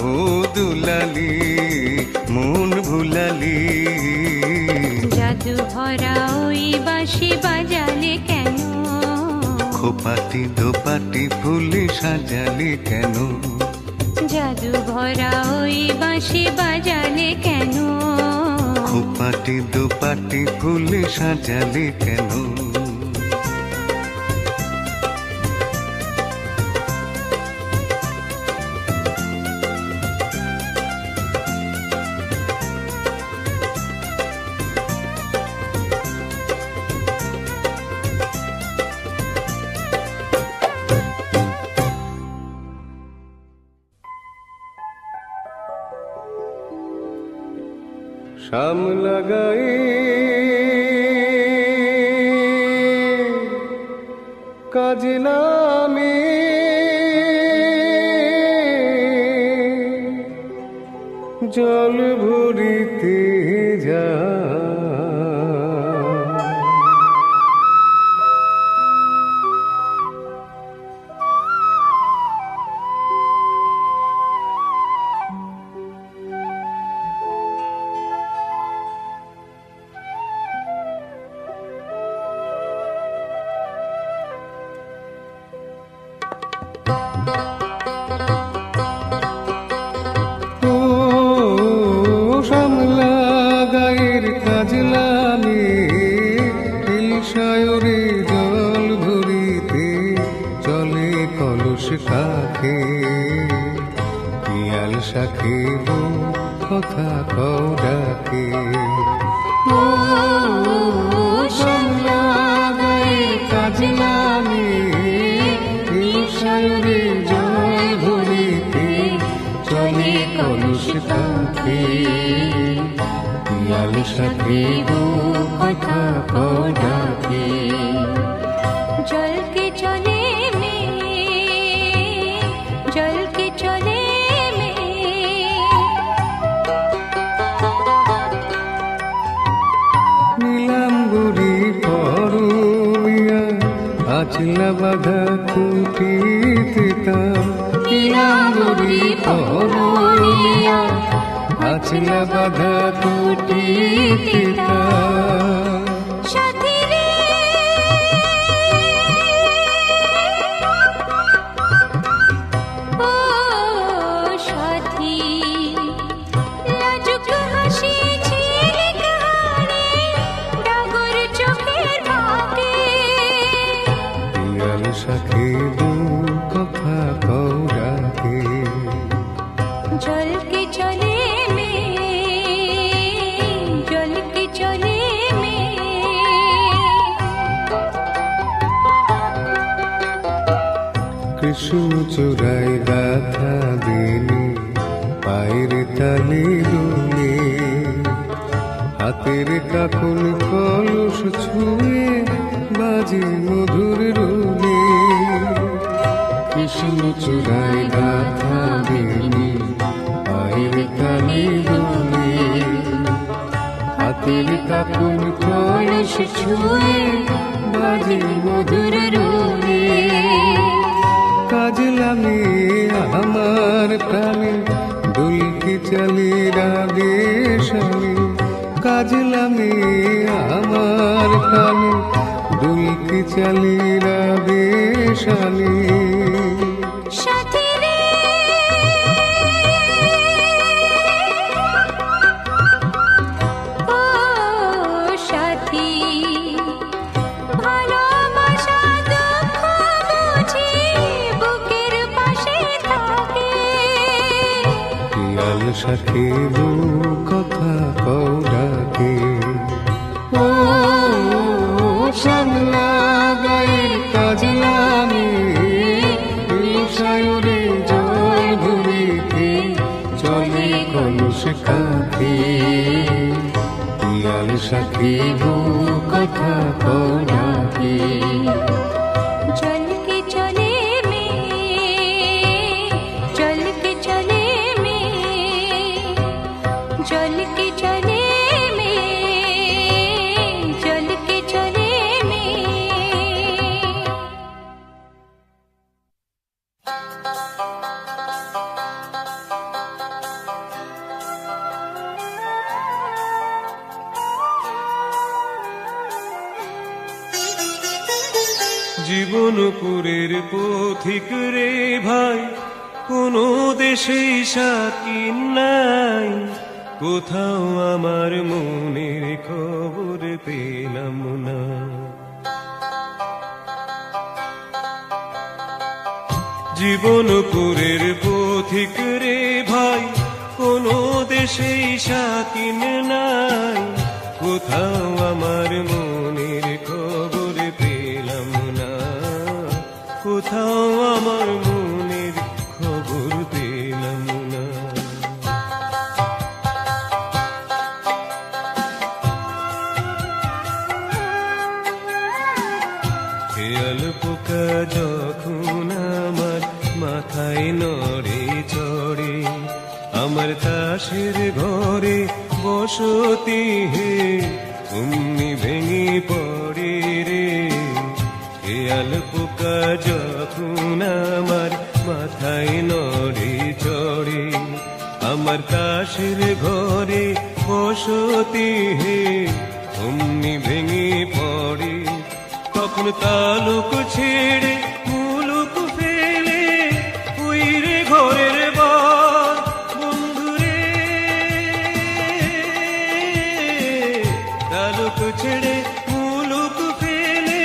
ও দুলালি মন ভুলালি, জাদু ভরা ওই বাঁশি বাজালে কেন? খোপাটি দোপাটি ফুলে সাজালে কেন? জাদু ভরা ওই বাঁশি বাজালে কেন? খোপাটি দোপাটি ফুলে সাজালে কেন? শাম লাগাই কাজে নামে, জল ভরিতে যা ডাকে, পিয়াল শাখে বউ কথা কও ডাকে। ও শ্যামলা গায়ে কাজ নামে, সায়রে জল ভরিতে চলে কলস কাঁখে, পিয়াল শাখে বউ কথা কও ডাকে। জল কে চলে মে, জল কে চলে মে। নীলাম্বরী পরমিয়া আচলা বাঁধা খুঁটিতে তার, নীলাম্বরী পরমিয়া আচলা বাঁধা খুঁটিতে তার। সাথী রে ও সাথী, লাজুক হাসি ঝিলিক হাড়ে, ডাগর চোখের বাঁকে। পিয়াল শাখে বউ কথা কও ডাকে। জল কে চলে মে, জল কে চলে মে। কৃষ্ণ চূড়ায় গাথা দিনে পায়ের তালে দুলে, হাতের কাকুন কলস ছুঁয়ে বাজে মধুর রুলে। কৃষ্ণ চূড়ায় গাথা দিনে পায়ের তালে দুলে, হাতের কাকুন কলস ছুঁয়ে বাজে মধুর রুলে। কাজ লাগে আমার প্রাণে দুলকি চালি রাগে শালে, কাজ লাগে আমার প্রাণে দুলকি চালি রাগে শালে। সাথী রে ও সাথী, ভালোবাসা দুঃখ বুঝি বুকের পাশে থাকে। পিয়াল শাখে বউ কথা কও ডাকে। ও শ্যামলা গায়ের কাজ নামে, সায়রে জল ভরিতে চলে কলস কাঁখে, পিয়াল শাখে বউ কথা কও ডাকে। জল কে চলে মে, জল কে চলে মে, জল কে চলে মে, জল কে চলে মে। জীবনপুরের পথিক রে ভাই, কোনো দেশেই সাকিন নাই, কোথাও আমার মনের খবর পেলাম না। জীবনপুরের পথিক রে ভাই, কোনো দেশেই সাকিন নাই, কোথাও আমার মনের খবর পেলাম না, কোথাও আমার মনের খবর পেলাম না। খেয়াল পোকা যখন আমার মাথায় নড়ে চড়ে, আমার তাসের ঘরে বসতি হে অমনি ভেঙে পড়ে রে। খেয়াল পোকা যখন আমার মাথায় নড়ে চড়ে, আমার তাসের ঘরে বসতি হে অমনি ভেঙে পড়ে। তখন তালুক ছেড়ে মুলুক ফেলে উইরে ঘরের বর বন্ধুরে, তালুক ছেড়ে মুলুক ফেলে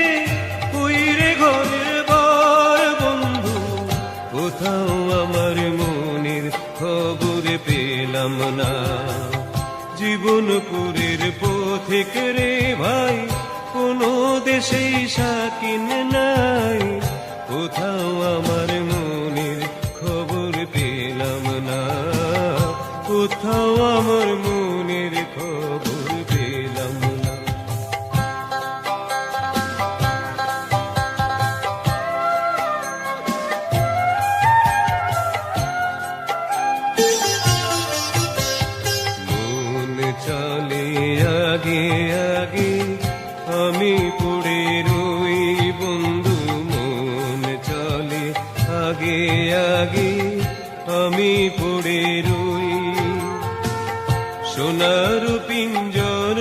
উইরে ঘরের বর বন্ধু, কোথাও আমার মনের খবর পেলাম না। জীবনপুরের পথিক রে ভাই, কোনো দেশেই শাকিন নাই, কোথাও আমার মনের খবর পেলাম না, কোথাও আমার মনের খবর পেলাম না। মন চলে আগে আগে, আমি পড়ে রই বন্ধু। মন চলে আগে আগে, আমি পড়ে রই। সোনার পিঞ্জর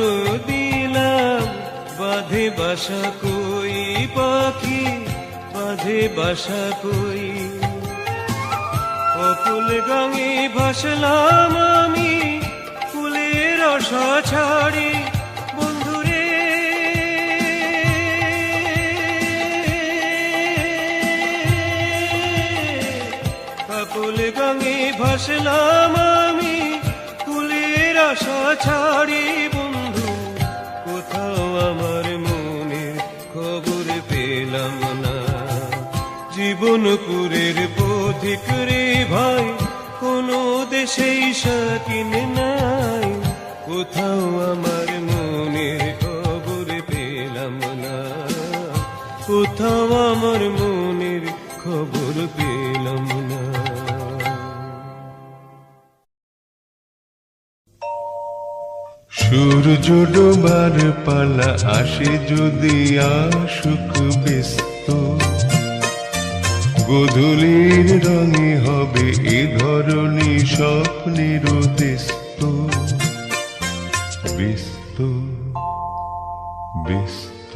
দিলাম, বাঁধে বাসা কই পাখি, বাঁধে বাসা কই। অকুল গাঙে ভাসলাম আমি, ফুলের আশা ছাড়ি বন্ধুরে। অকুল গাঙে ভাসলাম আমি, ফুলের আশা ছাড়ি বন্ধু, কোথাও আমার মনের খবর পেলাম না। জীবনপুরের পথিক রে ভাই, কোনো দেশেই শাকিন নাই, কোথাও আমার মনের খবর পেলাম না, কোথাও আমার মনের খবর পেলাম না। সূর্য ডোবার পালা আসে যদি আসুক ব্যস্ত, গোধূলির রঙে হবে এ ধরনী স্বপ্নের দেস্ত। ব্যস্ত ব্যস্ত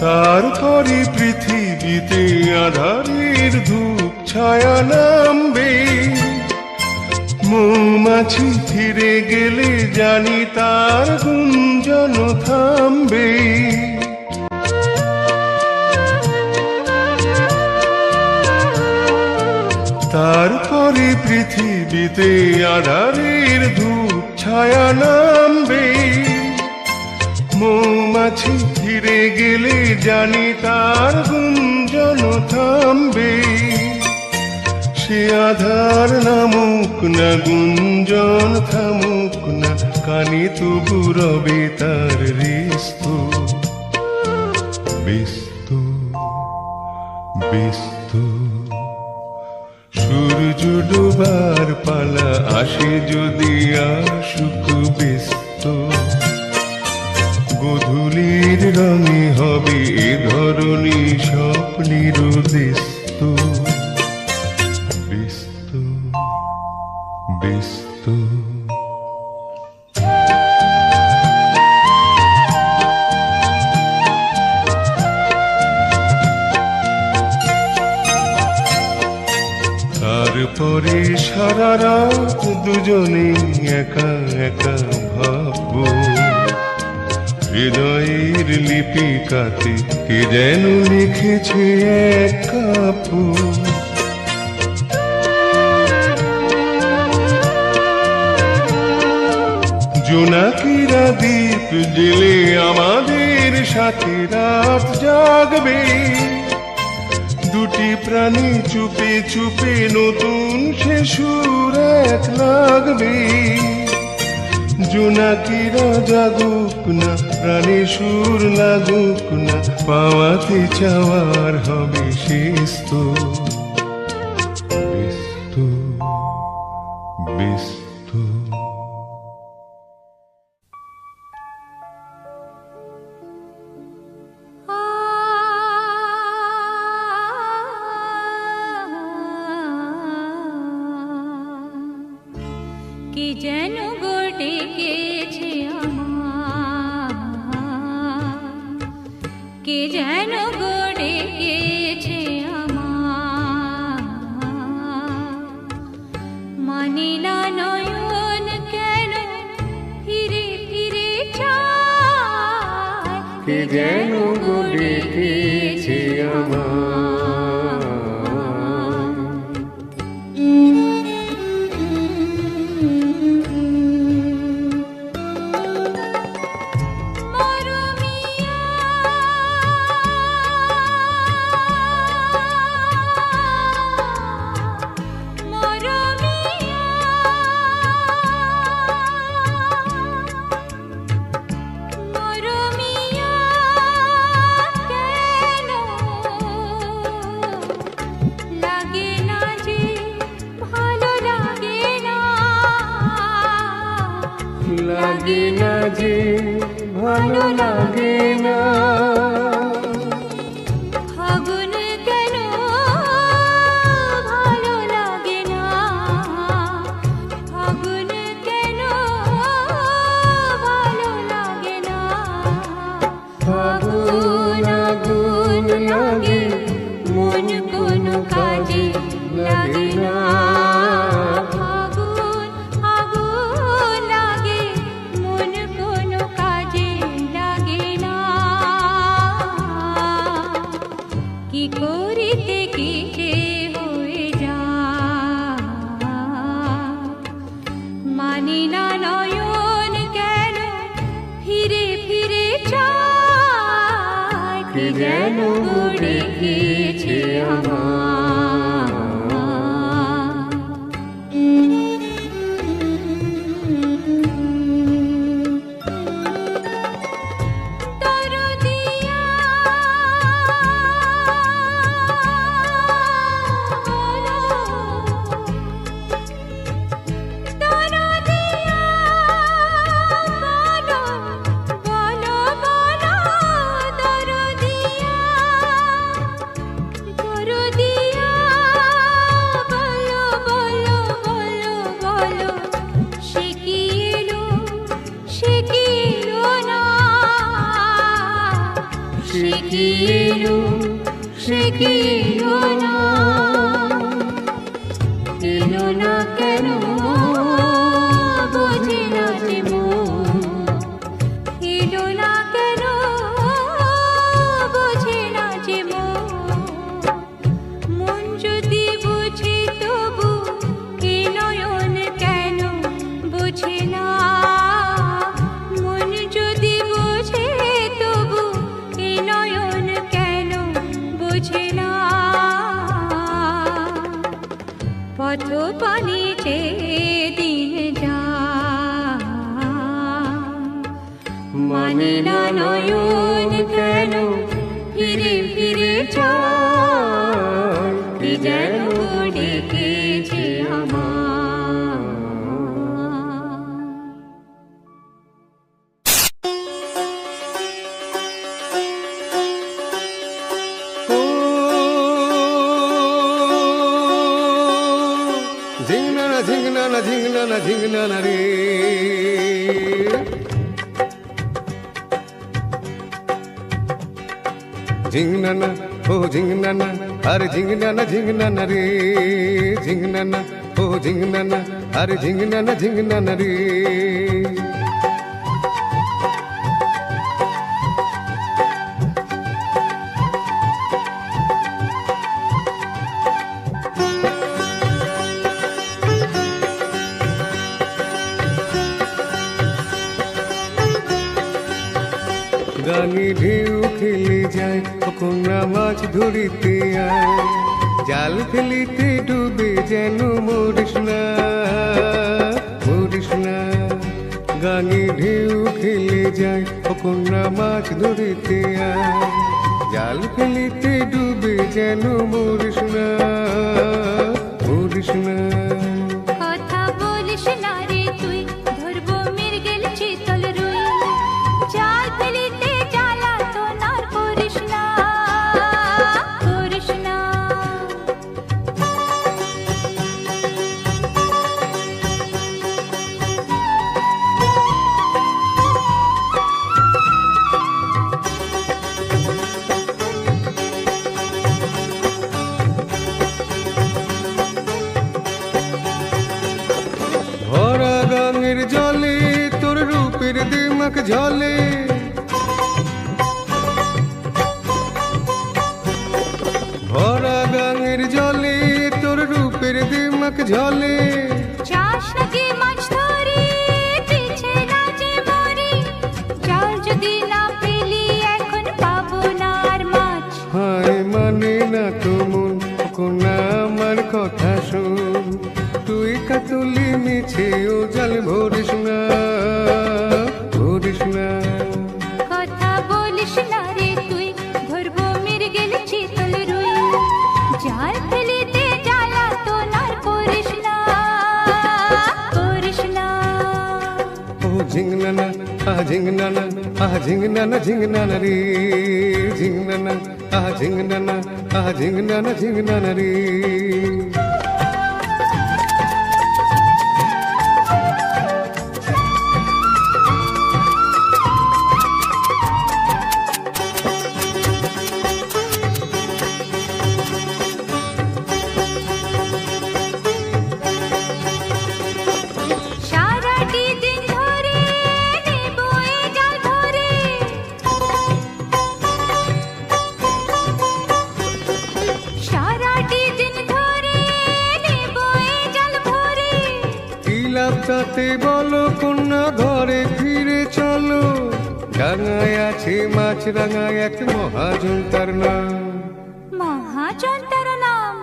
তারপরে পৃথিবীতে আধারের ধূপ ছায়া নামবে। মৌমাছি ফিরে গেলে জানি তার গুঞ্জন থামবে। তারপরে পৃথিবীতে আধারের ধূপ ছায়া নামবে। মৌমাছি ফিরে গেলে জানি তার গুঞ্জন থামবে। সে আধার নামুক না, গুঞ্জন থামুক না, কানে তবু রবে তার রেস্ত। ব্যস্ত ব্যস্ত সূর্য ডোবার পালা আসে যদি আসুক ব্যস্ত, গোধূলির রঙে হবে এ ধরনী স্বপ্নের দেস্ত। ব্যস্ত ব্যস্ত তারপরে সারা রাত দুজনে একা একা ভাববো। হৃদয়ের লিপিকাতে কে যেন লিখেছে এক কাব্য। জোনাকিরা দ্বীপ জেলে আমাদের সাথে রাত জাগবে। দুটি প্রাণী চুপে চুপে নতুন সে সুর এক লাগবে। জোনাকিরা জাগুক না, প্রাণে সুর লাগুক না, পাওয়াতে চাওয়ার হবে শেষ তো। ব্যস্ত ব্যস্ত কি যেন গোটে গেছে আমার, কি যেন গোটে গেছে আমার। মানি না নয়ন কেন কে যেন গো ডেকেছে আমায়। মরমিয়া মরমিয়া মরমিয়া কেন লাগে না যে ভালো লাগে না লাগে না যে ভালো লাগে না, ফাগুন কেন ভালো লাগে না ফাগুন কেন ভালো লাগে না ফাগুন আগুন লাগে মন কোনো কাজে লাগে না ফাগুন আগুন লাগে মন কোনো কাজে লাগে না কি করিতে কি যে হয়ে যায় মানি না নয়ন কেন ফিরে ফিরে চায় কে যেন গো ডেকেছে আমায়। দরদিয়া দরদিয়া বলো বলো দরদিয়া দরদিয়া বলো বলো বলো বলো সে কি এলো না সে কি এলো না এলো না কেন বোঝে না যে মন এলো না কেন বোঝে না যে মন যদি বুঝে তবু এ নয়ন কেন বোঝে না মন যদি বুঝে তবু এ নয়ন কেন বোঝে না পথ পানি দিন যায় মানে না নয়ন কেন ফিরে ফিরে চায় কি যেন ডেকেছে আমায়। ও ঝিংনানা ঝিংনানা ঝিংনানা ঝিংনানা রে, ঝিংনানা ও ঝিংনানা আরে ঝিংনানা ঝিংনানা রে, ঝিংনানা ও ঝিংনানা আরে ঝিংনানা ঝিংনানা রে। গাঙে ঢেউ খেলে যায় কখন না মাছ ধরিতে আয়, জাল ফেলিতে ডুবে যেন মরিস না মরিস না। গাঙে ঢেউ খেলে যায় কখন না মাছ ধরিতে আয়, জাল ফেলিতে ডুবে যেন মরিস না মরিস না। কথা বলিস না রে তুই ধরবো মৃগেল চিতল রুই জাল ফেলিতে জ্বালাতন আর করিস না করিস না। ভরা গাঙের জলে তোর রূপের দিমাক ঝলে, জলে চাষ নাকি মাছ ধরি পিছে না যে মরি জাল যদি না পেলি এখন পাবো না আর মাছ হায় মানে না তো মন কোনা আমার কথা শোন তুই কাতলি মিছে ও জল ভরিস না ভরিস না কথা বলিস না রে তুই ধরবো মৃগেল চিতল রুই জাল ফেলিতে জ্বালা তো না করিস না করিস না ও ঝিংনানা ঝিংনানা ঝিংনানা ঝিংনানা রে ঝিংনানা ঝিংনানা ঝিংনানা ঝিংনানা রে সারাটি দিন ধরে নেবো এ জাল ধরে সারাটি দিন ধরে নেবো এ জাল ভরে কি লাভ তাতে বলো কন্যা ঘরে ফিরে চলো ডাঙায় আছে মাছ রাঙায় এক মহাজন তার নাম মহাজন তার নাম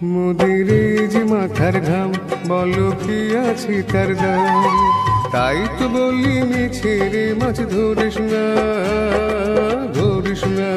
মোদের এই যে মাথার ঘাম বলো কি আছে তার দাম তাই তো বলি মিছে রে মাছ ধরিস না ধরিস না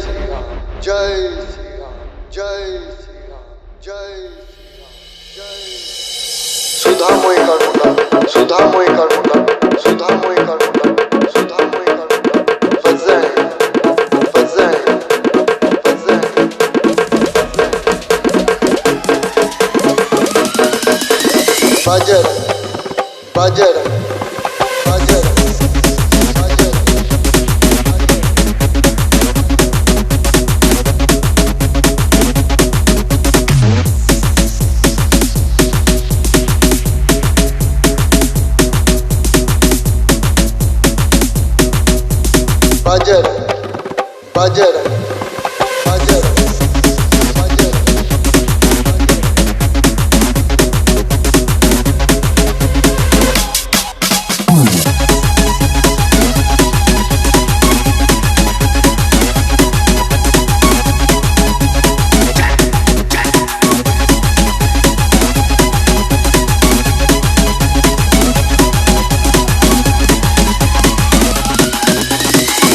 श्री राम जय श्री राम जय श्री राम जय श्री राम जय सुधामय कर्मकांड सुधामय कर्मकांड सुधामय कर्मकांड सुधामय कर्मकांड फज़ैल फज़ैल फज़ैल बाजर बाजर बाजर बाजर बाजर बाजर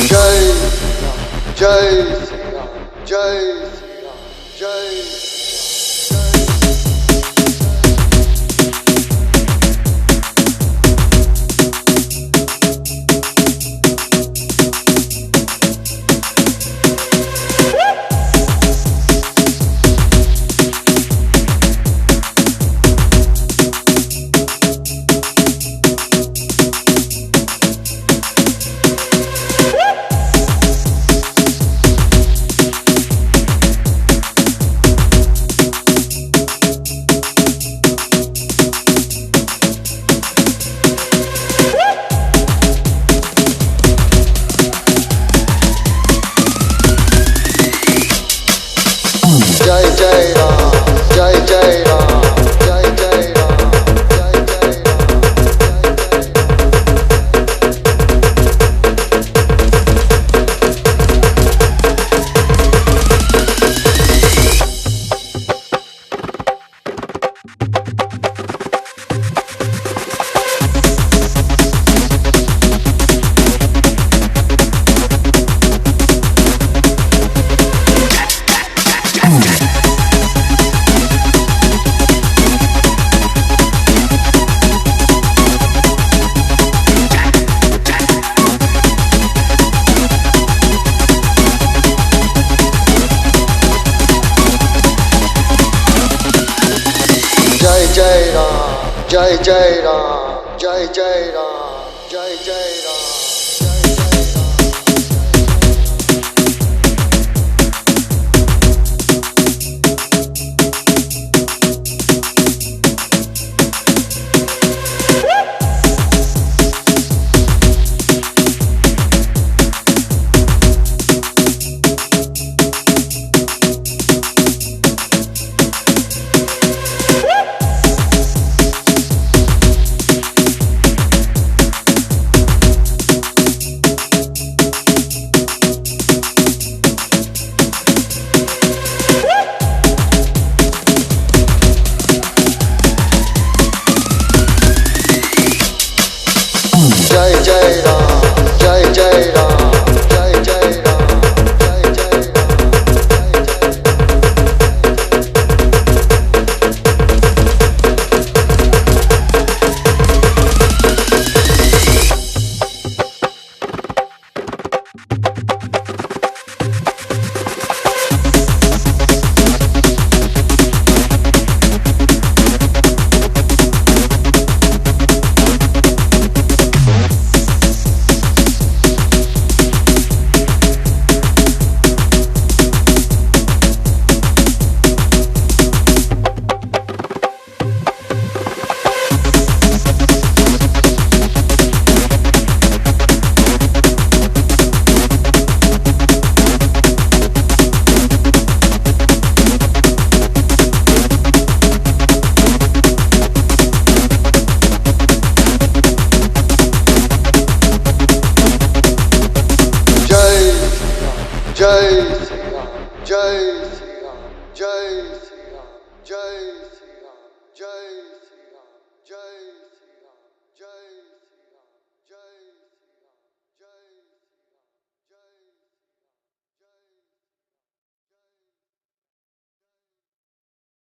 जय श्री राम जय श्री राम जय जय जय राम जय जय राम जय जय राम जय जय जय राम जय जय राम जय जय राम जय जय राम जय जय राम जय जय राम जय जय राम जय जय जय श्री राम जय श्री राम जय श्री राम जय श्री राम जय श्री राम जय श्री राम जय